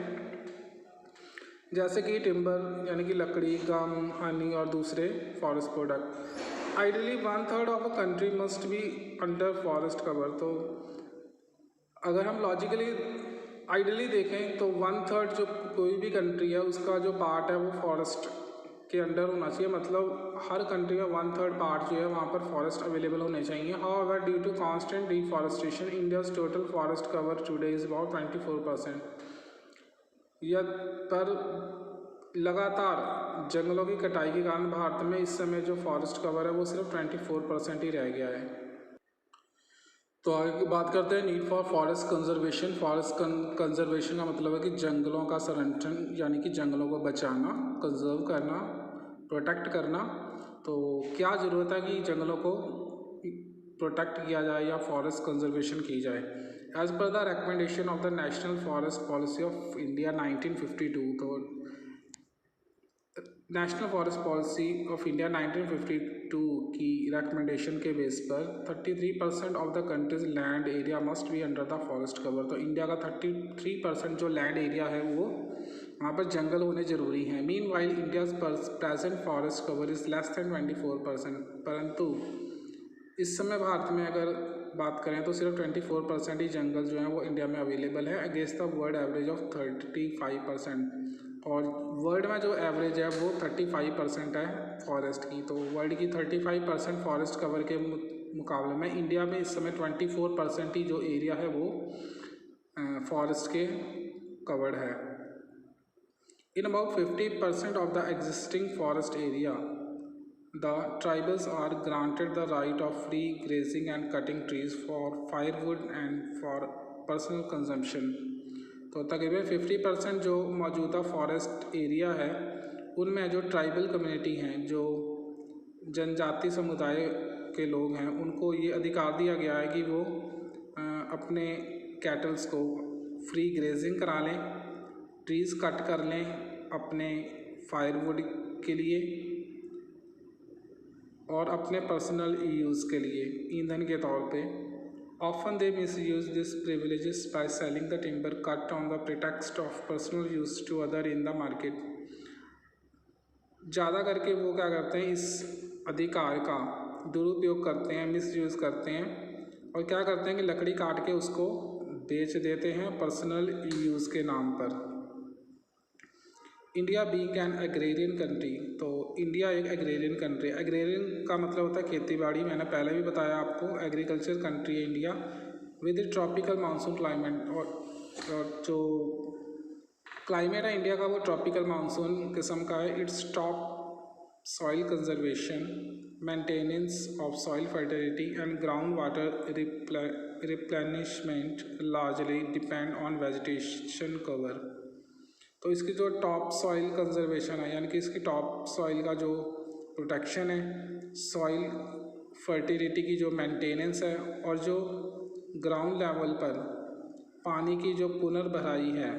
जैसे कि टिम्बर यानी कि लकड़ी, गम, हनी और दूसरे forest product. Ideally 1/3 of a country must be under forest cover. तो अगर हम लॉजिकली आइडियली देखें तो 1/3 जो कोई भी कंट्री है उसका जो पार्ट है वो फॉरेस्ट के अंडर होना चाहिए। मतलब हर कंट्री में 1/3 पार्ट जो है वहाँ पर फॉरेस्ट अवेलेबल होने चाहिए। However due to constant deforestation India's total forest cover today is about 24%। यह पर लगातार जंगलों की कटाई के कारण भारत में इस समय जो फॉरेस्ट कवर है वो सिर्फ 24% ही रह गया है। तो आगे बात करते हैं need for forest conservation. Forest conservation का मतलब है कि जंगलों का संरक्षण यानी कि जंगलों को बचाना, कंजर्व करना, प्रोटेक्ट करना। तो क्या ज़रूरत है कि जंगलों को प्रोटेक्ट किया जाए या फॉरेस्ट कंजर्वेशन की जाए। As per the recommendation of the national forest policy of India 1952, तो national forest policy of India 1952 की रिकमेंडेशन के बेस पर 33% of the country's land area must be under the forest cover. तो India का 33% जो land area है वो वहाँ पर जंगल होने ज़रूरी हैं। Mean while India's present forest cover is less than 24%, परंतु इस समय भारत में अगर बात करें तो सिर्फ 24% ही जंगल जो हैं वो इंडिया में अवेलेबल है against the world average of 35%। और वर्ल्ड में जो एवरेज है वो 35% है फॉरेस्ट की। तो वर्ल्ड की 35% फॉरेस्ट कवर के मुकाबले में इंडिया में इस समय 24% ही जो एरिया है वो फॉरेस्ट के कवर्ड है। In about 50% of the existing forest area the tribals are granted the right of free grazing and cutting trees for firewood and for personal consumption। तो तकरीबन 50% जो मौजूदा फॉरेस्ट एरिया है उनमें जो ट्राइबल कम्युनिटी हैं, जो जनजाति समुदाय के लोग हैं, उनको ये अधिकार दिया गया है कि वो अपने कैटल्स को फ्री ग्रेजिंग करा लें, ट्रीज़ कट कर लें अपने फायरवुड के लिए और अपने पर्सनल यूज़ के लिए ईंधन के तौर पे। Often they misuse this privileges by selling the timber cut on the pretext of personal use to other in the market. ज़्यादा करके वो क्या करते हैं, इस अधिकार का दुरुपयोग करते हैं, मिस यूज़ करते हैं और क्या करते हैं कि लकड़ी काट के उसको बेच देते हैं पर्सनल यूज़ के नाम पर। India being an agrarian country, तो इंडिया एक एग्रेरियन कंट्री। एग्रेरियन का मतलब होता है खेती बाड़ी, मैंने पहले भी बताया आपको, एग्रीकल्चर कंट्री है India with tropical monsoon climate. और जो क्लाइमेट है इंडिया का वो ट्रॉपिकल मानसून किस्म का है। Its top soil conservation, maintenance of soil fertility and ground water replenishment largely depend on vegetation cover. तो इसकी जो टॉप सॉइल कंजर्वेशन है, यानी कि इसकी टॉप सॉइल का जो प्रोटेक्शन है, सॉइल फर्टिलिटी की जो मेंटेनेंस है और जो ग्राउंड लेवल पर पानी की जो पुनर्भराई है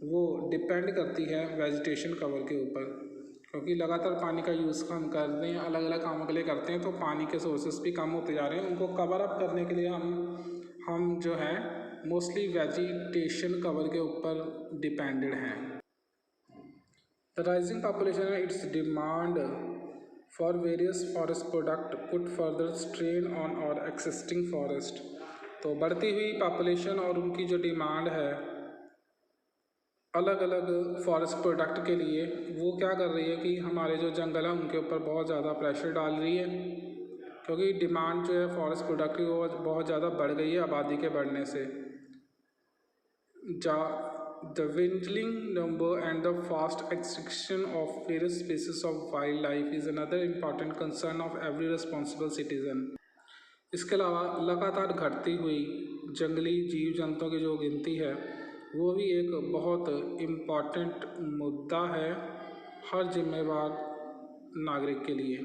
वो डिपेंड करती है वेजिटेशन कवर के ऊपर। क्योंकि लगातार पानी का यूज़ हम कर रहे हैं, अलग अलग कामों के लिए करते हैं, तो पानी के सोर्सेस भी कम होते जा रहे हैं। उनको कवर अप करने के लिए हम जो है मोस्टली वेजिटेशन कवर के ऊपर डिपेंडेड हैं। The rising population and it's demand for various forest product put further strain on और एक्सिस्टिंग फॉरेस्ट। तो बढ़ती हुई पॉपुलेशन और उनकी जो डिमांड है अलग अलग फॉरेस्ट प्रोडक्ट के लिए, वो क्या कर रही है कि हमारे जो जंगल है उनके ऊपर बहुत ज़्यादा प्रेशर डाल रही है। क्योंकि डिमांड जो है फॉरेस्ट प्रोडक्ट की वो बहुत ज़्यादा बढ़ गई है आबादी के बढ़ने से। The dwindling number and the fast extinction of various species of wildlife is another important concern of every responsible citizen। इसके अलावा लगातार घटती हुई जंगली जीव जंतुओं की जो गिनती है वो भी एक बहुत इम्पॉर्टेंट मुद्दा है हर जिम्मेवार नागरिक के लिए।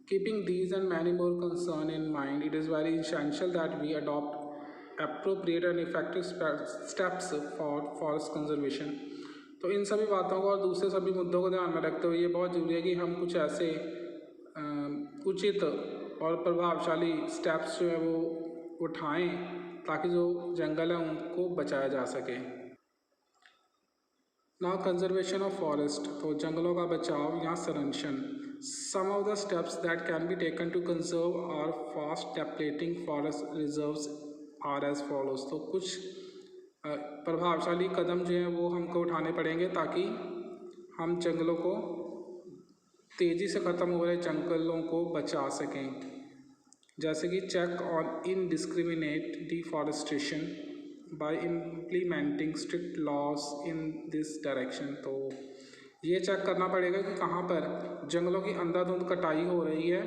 Keeping these and many more concerns in mind, it is very essential that we adopt appropriate and effective steps for forest conservation। तो इन सभी बातों को और दूसरे सभी मुद्दों को ध्यान में रखते हुए ये बहुत ज़रूरी है कि हम कुछ ऐसे उचित और प्रभावशाली स्टेप्स जो है वो उठाएं ताकि जो जंगल है उनको बचाया जा सके। नाउ कंजर्वेशन ऑफ फॉरेस्ट, तो जंगलों का बचाव या संरक्षण। Some of the steps that can be taken to conserve our fast depleting forest reserves are as follows। तो कुछ प्रभावशाली कदम जो हैं वो हमको उठाने पड़ेंगे ताकि हम जंगलों को, तेज़ी से ख़त्म हो रहे जंगलों को बचा सकें। जैसे कि check on indiscriminate deforestation by implementing strict laws in this direction. तो ये चेक करना पड़ेगा कि कहाँ पर जंगलों की अंधाधुंध कटाई हो रही है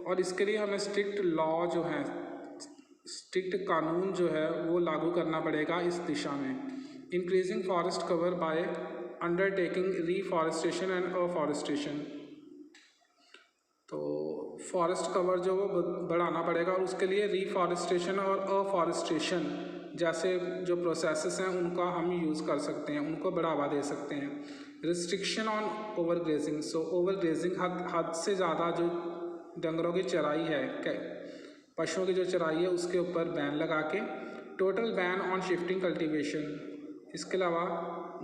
और इसके लिए हमें स्ट्रिक्ट लॉ जो है, स्ट्रिक्ट कानून जो है वो लागू करना पड़ेगा इस दिशा में। Increasing forest cover by undertaking reforestation and afforestation. तो फॉरेस्ट कवर जो वो बढ़ाना पड़ेगा और उसके लिए रीफॉरेस्टेशन और अफॉरेस्टेशन जैसे जो प्रोसेसेस हैं उनका हम यूज़ कर सकते हैं, उनको बढ़ावा दे सकते हैं। Restriction on over grazing, so over grazing हद से ज़्यादा जो डंगरों की चराई है, पशुओं की जो चराई है उसके ऊपर बैन लगा के। Total ban on shifting cultivation, इसके अलावा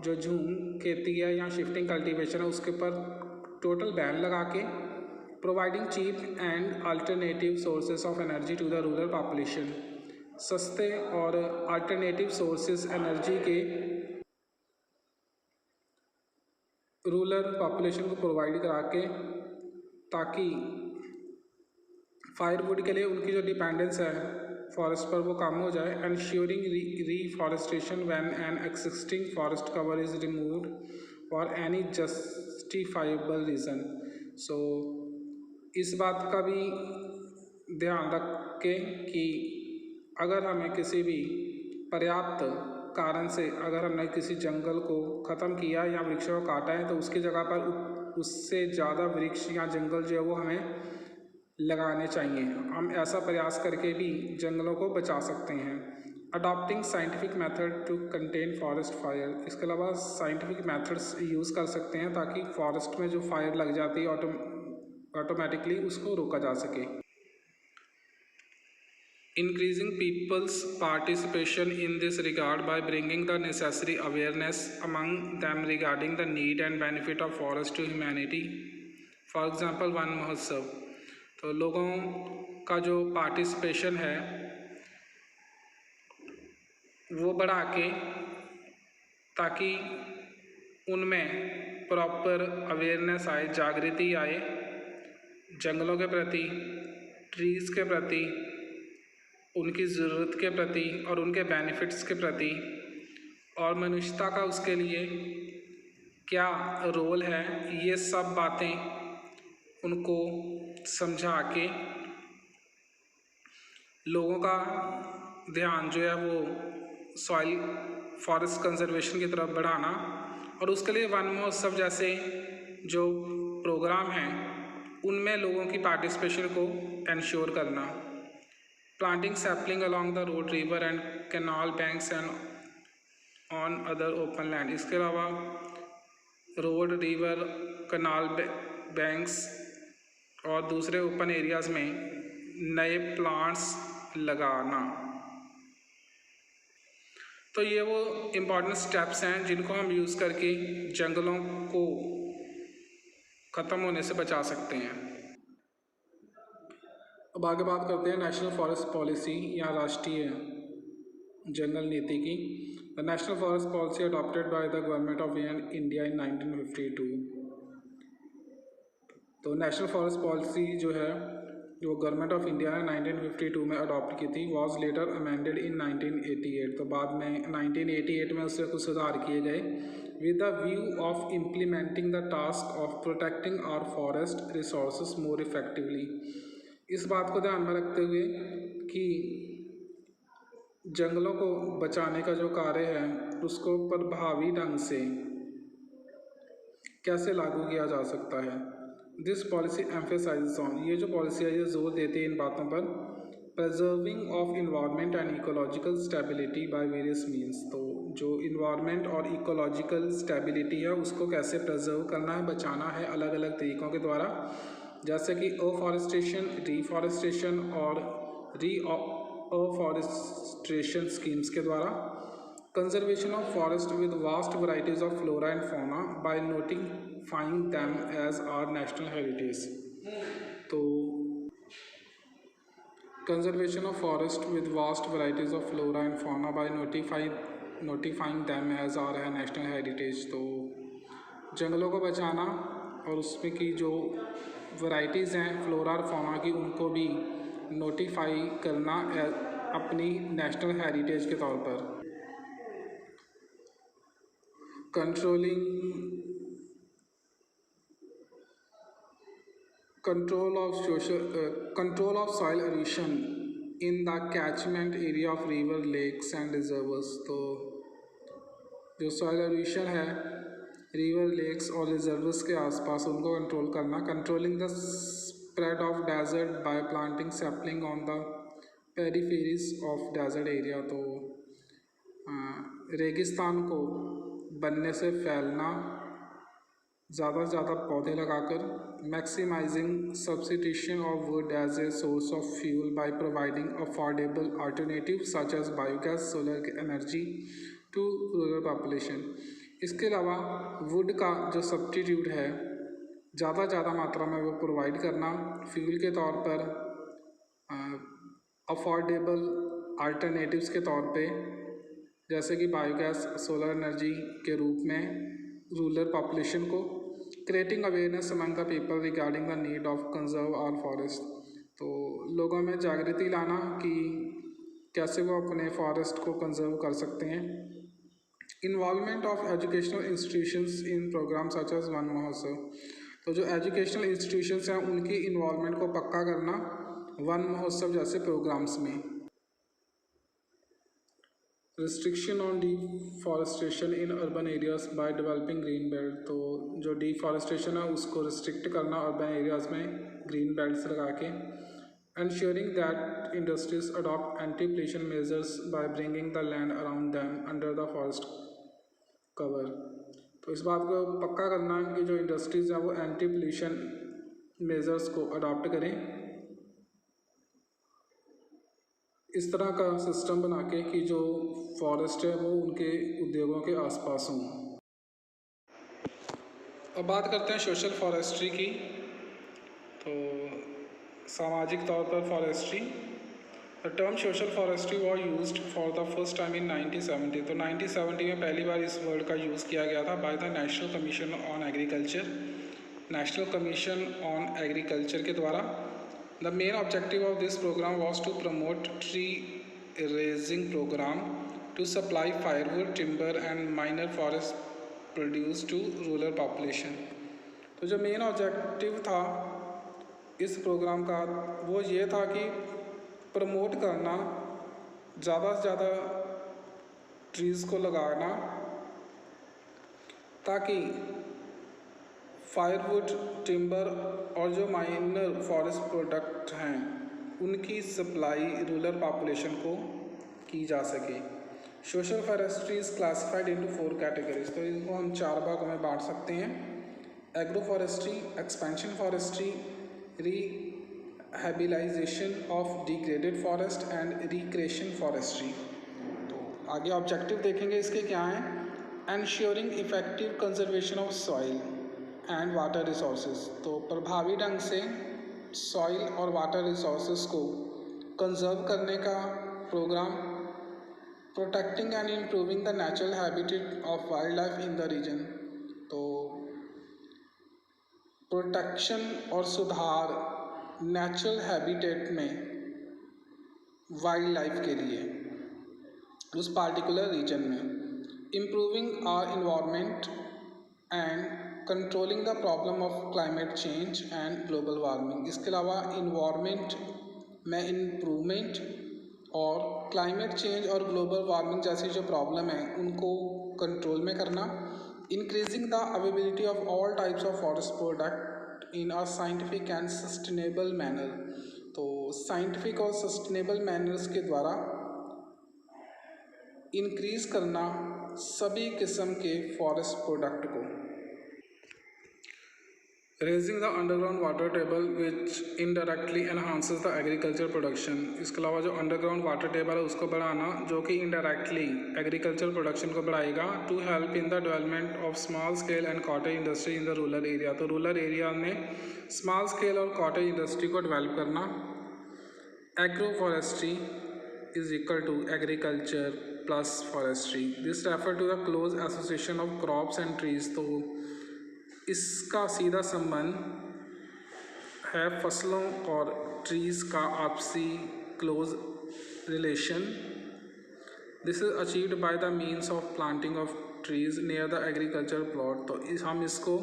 जो झूम खेती है या शिफ्टिंग कल्टीवेशन है उसके ऊपर टोटल बैन लगा के। Providing cheap and alternative sources of energy to the rural population, सस्ते और अल्टरनेटिव सोर्सेज एनर्जी के रूरल पॉपुलेशन को प्रोवाइड करा के, ताकि फायरवुड के लिए उनकी जो डिपेंडेंस है फॉरेस्ट पर वो कम हो जाए। Ensuring reforestation when an existing forest cover is removed for any justifiable reason. So इस बात का भी ध्यान रखें कि अगर हमें किसी भी पर्याप्त कारण से अगर हमने किसी जंगल को ख़त्म किया या वृक्षों को काटा है तो उसकी जगह पर उससे ज़्यादा वृक्ष या जंगल जो है वो हमें लगाने चाहिए। हम ऐसा प्रयास करके भी जंगलों को बचा सकते हैं। Adopting scientific method to contain forest fire, इसके अलावा साइंटिफिक मेथड्स यूज़ कर सकते हैं ताकि फॉरेस्ट में जो फायर लग जाती है ऑटोमेटिकली उसको रोका जा सके। Increasing people's participation in this regard by bringing the necessary awareness among them regarding the need and benefit of forest to humanity. For example, one Mahotsav, तो लोगों का जो पार्टिसिपेशन है वो बढ़ा के, ताकि उनमें प्रॉपर अवेयरनेस आए, जागृति आए जंगलों के प्रति, ट्रीज़ के प्रति, उनकी ज़रूरत के प्रति और उनके बेनिफिट्स के प्रति, और मनुष्यता का उसके लिए क्या रोल है, ये सब बातें उनको समझा के लोगों का ध्यान जो है वो सॉइल फॉरेस्ट कंजर्वेशन की तरफ बढ़ाना। और उसके लिए वन महोत्सव जैसे जो प्रोग्राम हैं उनमें लोगों की पार्टिसिपेशन को इंश्योर करना। Planting sapling along the road, river and canal banks and on other open land, इसके अलावा रोड, रिवर, कैनाल बैंक्स और दूसरे ओपन एरियाज़ में नए प्लांट्स लगाना। तो ये वो इम्पॉर्टेंट स्टेप्स हैं जिनको हम यूज़ करके जंगलों को ख़त्म होने से बचा सकते हैं। अब आगे बात करते हैं नेशनल फॉरेस्ट पॉलिसी या राष्ट्रीय जंगल नीति की। The national forest policy adopted by the government of India in 1952। तो नेशनल फॉरेस्ट पॉलिसी जो है जो गवर्नमेंट ऑफ इंडिया ने 1952 में अडॉप्ट की थी, वॉज लेटर अमेंडेड इन 1988। तो बाद में 1988 में उससे कुछ सुधार किए गए। With the view of implementing the task of protecting our forest resources more effectively, इस बात को ध्यान में रखते हुए कि जंगलों को बचाने का जो कार्य है उसको प्रभावी ढंग से कैसे लागू किया जा सकता है। दिस पॉलिसी एम्फेसाइजेस ऑन, ये जो पॉलिसी है ये जोर देती है इन बातों पर। Preserving of environment and ecological stability by various means, तो जो इन्वायरमेंट और इकोलॉजिकल स्टेबिलिटी है उसको कैसे प्रिजर्व करना है, बचाना है अलग अलग तरीक़ों के द्वारा, जैसे कि अफॉरेस्टेशन, रिफॉरेस्टेशन और अफॉरेस्टेशन स्कीम्स के द्वारा। Conservation of forest with vast varieties of flora and fauna by notifying them as our national heritage. तो conservation of forest with vast varieties of flora and fauna by notifying them as our national heritage. तो जंगलों को बचाना और उसमें की जो varieties हैं फ्लोरा और फौना की उनको भी नोटिफाई करना अपनी नेशनल हेरिटेज के तौर पर। Control of soil erosion in the catchment area of river, lakes and reservoirs. तो जो सॉइल एरोशन है रिवर, लेक्स और रिजर्वर्स के आसपास उनको कंट्रोल करना। Controlling the spread of desert by planting sapling on the peripheries of desert area. तो रेगिस्तान को बनने से फैलना, ज़्यादा से ज़्यादा पौधे लगाकर, maximising substitution of wood as a source of fuel by providing affordable alternative such as biogas, solar energy to rural population. इसके अलावा वुड का जो सब्स्टिट्यूट है ज़्यादा मात्रा में वो प्रोवाइड करना फ्यूल के तौर पर, अफोर्डेबल अल्टरनेटिव्स के तौर पे, जैसे कि बायोगैस, सोलर एनर्जी के रूप में रूरल पॉपुलेशन को, creating awareness among the people regarding the need of conserve our forest. तो लोगों में जागृति लाना कि कैसे वो अपने फॉरेस्ट को कंजर्व कर सकते हैं। Involvement of educational institutions in program such as Van Mahotsav. तो जो एजुकेशनल इंस्टीट्यूशंस हैं उनकी इन्वॉल्वमेंट को पक्का करना वन महोत्सव जैसे प्रोग्राम्स में। Restriction on deforestation in urban areas by developing green belt. तो जो डिफॉरेस्टेशन है उसको रिस्ट्रिक्ट करना अर्बन एरियाज में ग्रीन बेल्ट्स लगा के। ensuring that industries adopt anti-pollution measures by bringing the land around them under the forest cover। तो इस बात को पक्का करना कि जो इंडस्ट्रीज़ हैं वो एंटी पोल्यूशन मेजर्स को अडॉप्ट करें, इस तरह का सिस्टम बना के कि जो फॉरेस्ट है वो उनके उद्योगों के आसपास हों। अब बात करते हैं सोशल फॉरेस्ट्री की। तो सामाजिक तौर पर forestry, the term social forestry was used for the first time in 1970। तो 1970 में पहली बार इस वर्ड का यूज़ किया गया था by the national commission on agriculture, national commission on agriculture के द्वारा। The main objective of this program was to promote tree raising program to supply firewood, timber and minor forest produce to rural population. तो जो main objective था इस programme का वो ये था कि प्रमोट करना, ज़्यादा से ज़्यादा ट्रीज़ को लगाना ताकि फायरवुड, टिम्बर और जो माइनर फॉरेस्ट प्रोडक्ट हैं उनकी सप्लाई रूरल पॉपुलेशन को की जा सके। Social forestry is classified into 4 categories. तो इसको हम 4 भागों में बांट सकते हैं: agro forestry, expansion forestry, rehabilitation of degraded forest and recreation forestry. तो आगे ऑब्जेक्टिव देखेंगे इसके क्या हैं। Ensuring effective conservation of soil and water resources. तो प्रभावी ढंग से सॉइल और वाटर रिसोर्सेज को कंजर्व करने का program. Protecting and improving the natural habitat of wildlife in the region. तो प्रोटेक्शन और सुधार नेचुरल हैबिटेट में वाइल्ड लाइफ के लिए उस पार्टिकुलर रीजन में। Improving our environment and controlling the problem of climate change and global warming. इसके अलावा इन्वायरमेंट में इम्प्रूवमेंट और क्लाइमेट चेंज और ग्लोबल वार्मिंग जैसी जो प्रॉब्लम है उनको कंट्रोल में करना। Increasing the availability of all types of forest product in a scientific and sustainable manner. तो साइंटिफिक और सस्टेनेबल मैनर्स के द्वारा इंक्रीज करना सभी किस्म के फॉरेस्ट प्रोडक्ट को। Raising the underground water table which indirectly enhances the agriculture production. इसके अलावा जो अंडरग्राउंड वाटर टेबल है उसको बढ़ाना जो कि इनडायरेक्टली एग्रीकल्चर प्रोडक्शन को बढ़ाएगा। To help in the development of small scale and cottage industry in the rural area. तो रूरल एरिया में स्मॉल स्केल और कॉटेज इंडस्ट्री को डेवलप करना। Agro forestry is equal to agriculture plus forestry. This refer to the close association of crops and trees. तो इसका सीधा संबंध है फसलों और ट्रीज़ का आपसी close relation. This is achieved by the means of planting of trees near the agriculture plot. तो हम इसको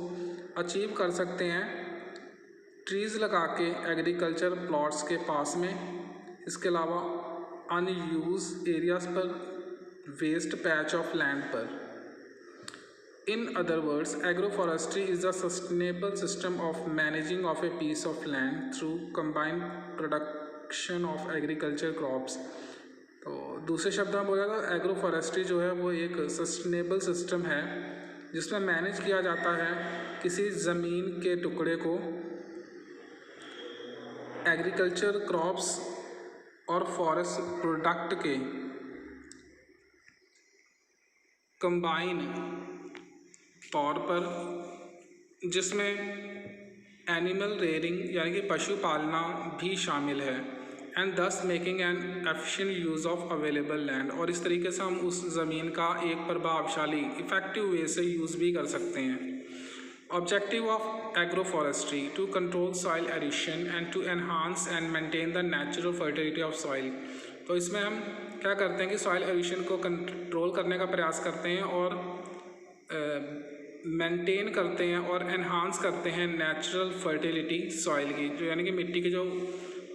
अचीव कर सकते हैं ट्रीज़ लगा के एग्रीकल्चर प्लॉट्स के पास में। इसके अलावा अनयूज एरियाज़ पर, वेस्ट पैच ऑफ लैंड पर। In other words, agroforestry is a sustainable system of managing of a piece of land through combined production of agriculture crops तो दूसरे शब्द में बोला तो एग्रो फॉरेस्ट्री जो है वो एक सस्टेनेबल सिस्टम है जिसमें मैनेज किया जाता है किसी ज़मीन के टुकड़े को एग्रीकल्चर क्रॉप्स और फॉरेस्ट प्रोडक्ट के कंबाइन तौर पर, जिसमें एनिमल रेयरिंग यानी कि पशु पालना भी शामिल है, एंड दस making an efficient use of available land. और इस तरीके से हम उस ज़मीन का एक प्रभावशाली इफ़ेक्टिव वे से यूज़ भी कर सकते हैं। Objective of agro forestry to control soil addition and to enhance and maintain the natural fertility of soil. तो इसमें हम क्या करते हैं कि सॉइल एडिशन को कंट्रोल करने का प्रयास करते हैं और मेंटेन करते हैं और एनहांस करते हैं नेचुरल फर्टिलिटी सॉइल की, जो यानी कि मिट्टी की जो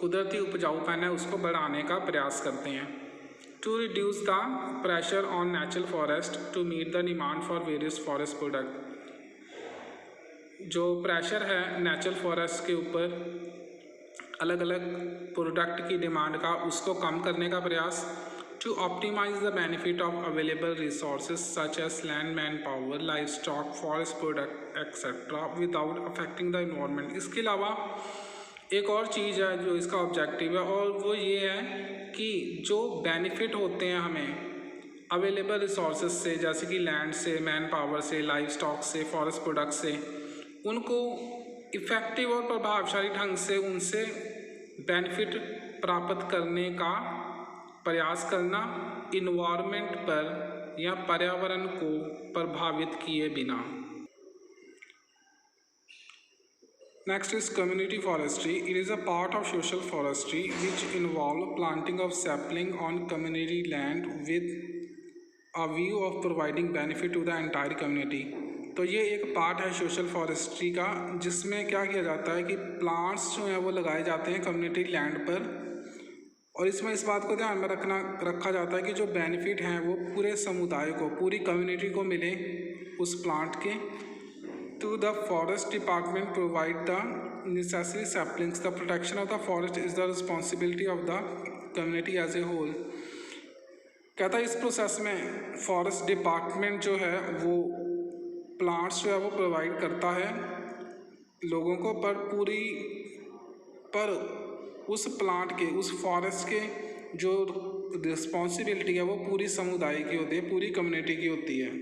कुदरती उपजाऊपन है उसको बढ़ाने का प्रयास करते हैं। To reduce the pressure on natural forest to meet the demand for various forest product. जो प्रेशर है नेचुरल फॉरेस्ट के ऊपर अलग अलग प्रोडक्ट की डिमांड का, उसको कम करने का प्रयास। To optimize the benefit of available resources such as land, manpower, livestock, forest product etcetera without affecting the environment. इसके अलावा एक और चीज़ है जो इसका ऑब्जेक्टिव है और वो ये है कि जो बेनिफिट होते हैं हमें अवेलेबल रिसोर्सेज से, जैसे कि लैंड से, मैन पावर से, लाइफ स्टॉक से, फॉरेस्ट प्रोडक्ट से, उनको इफ़ेक्टिव और प्रभावशाली ढंग से उनसे बेनिफिट प्राप्त करने का प्रयास करना, इन्वायरमेंट पर या पर्यावरण को प्रभावित किए बिना। Next is community forestry. It is a part of social forestry which involve planting of sapling on community land with a view of providing benefit to the entire community. तो ये एक पार्ट है सोशल फॉरेस्ट्री का, जिसमें क्या किया जाता है कि प्लांट्स जो हैं वो लगाए जाते हैं कम्युनिटी लैंड पर, और इसमें इस बात को ध्यान में रखा जाता है कि जो बेनिफिट हैं वो पूरे समुदाय को, पूरी कम्युनिटी को मिले उस प्लांट के। To the forest department provide the necessary saplings. The protection of the forest is the responsibility of the community as a whole. कहता है इस प्रोसेस में फॉरेस्ट डिपार्टमेंट जो है वो प्लांट्स जो है वो प्रोवाइड करता है लोगों को, पर उस प्लांट के, उस फॉरेस्ट के जो रिस्पॉन्सिबिलिटी है वो पूरी समुदाय की होती है, पूरी कम्युनिटी की होती है।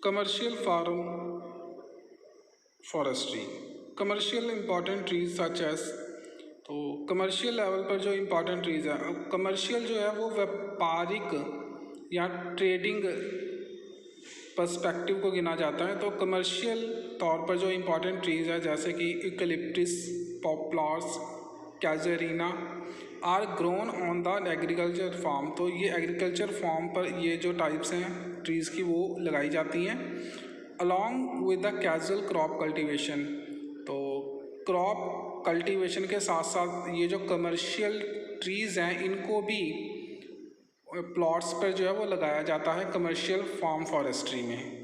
Commercial farm forestry, commercial important trees such as, तो कमर्शियल लेवल पर जो इम्पॉर्टेंट ट्रीज है, कमर्शियल जो है वो व्यापारिक या ट्रेडिंग पर्सपेक्टिव को गिना जाता है। तो कमर्शियल तौर पर जो इम्पॉर्टेंट ट्रीज है जैसे कि eucalyptus, poplars, casuarina are grown on the agriculture farm. तो ये एग्रीकल्चर फार्म पर ये जो टाइप्स हैं ट्रीज़ की वो लगाई जाती हैं along with the casual crop cultivation. तो क्रॉप कल्टीवेशन के साथ साथ ये जो कमर्शियल ट्रीज़ हैं इनको भी प्लॉट्स पर जो है वो लगाया जाता है कमर्शियल फार्म फॉरेस्ट्री में।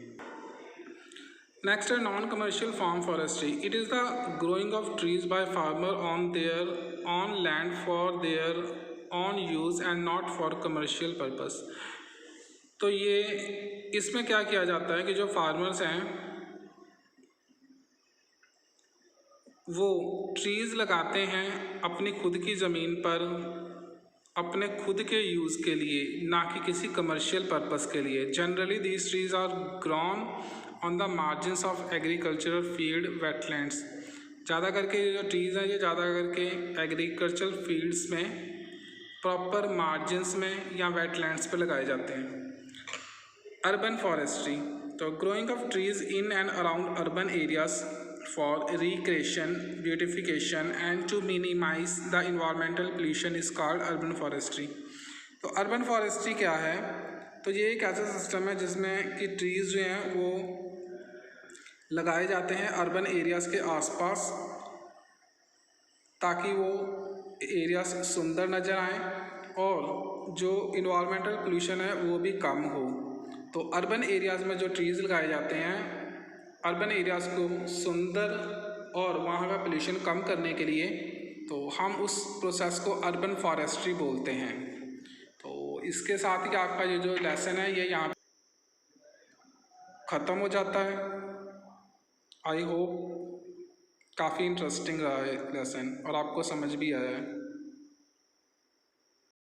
नेक्स्ट है non commercial farm forestry. It is the growing of trees by farmer on their own land for their own use and not for commercial purpose. तो ये इसमें क्या किया जाता है कि जो फार्मर्स हैं वो ट्रीज़ लगाते हैं अपनी खुद की ज़मीन पर, अपने खुद के यूज़ के लिए, ना कि किसी कमर्शियल पर्पस के लिए। Generally these trees are grown on the margins of agricultural field wetlands. ज़्यादा करके जो ट्रीज़ हैं ये ज़्यादा करके एग्रीकल्चरल फील्ड्स में, प्रॉपर मार्जिन्स में या वेटलैंड्स पे लगाए जाते हैं। अर्बन फॉरेस्ट्री, तो growing of trees in and around urban areas for recreation, beautification and to minimize the environmental pollution is called urban forestry. तो अर्बन फॉरेस्ट्री क्या है? तो ये एक ऐसा सिस्टम है जिसमें कि ट्रीज़ जो हैं वो लगाए जाते हैं अर्बन एरियाज़ के आसपास ताकि वो एरियाज सुंदर नज़र आएँ और जो इन्वायरमेंटल पोल्यूशन है वो भी कम हो। तो अर्बन एरियाज़ में जो ट्रीज़ लगाए जाते हैं अर्बन एरियाज़ को सुंदर और वहाँ का पोल्यूशन कम करने के लिए तो हम उस प्रोसेस को अर्बन फॉरेस्ट्री बोलते हैं। तो इसके साथ ही आपका ये जो लेसन है ये यहाँ ख़त्म हो जाता है। आई होप काफ़ी इंटरेस्टिंग रहा है लेसन और आपको समझ भी आया है।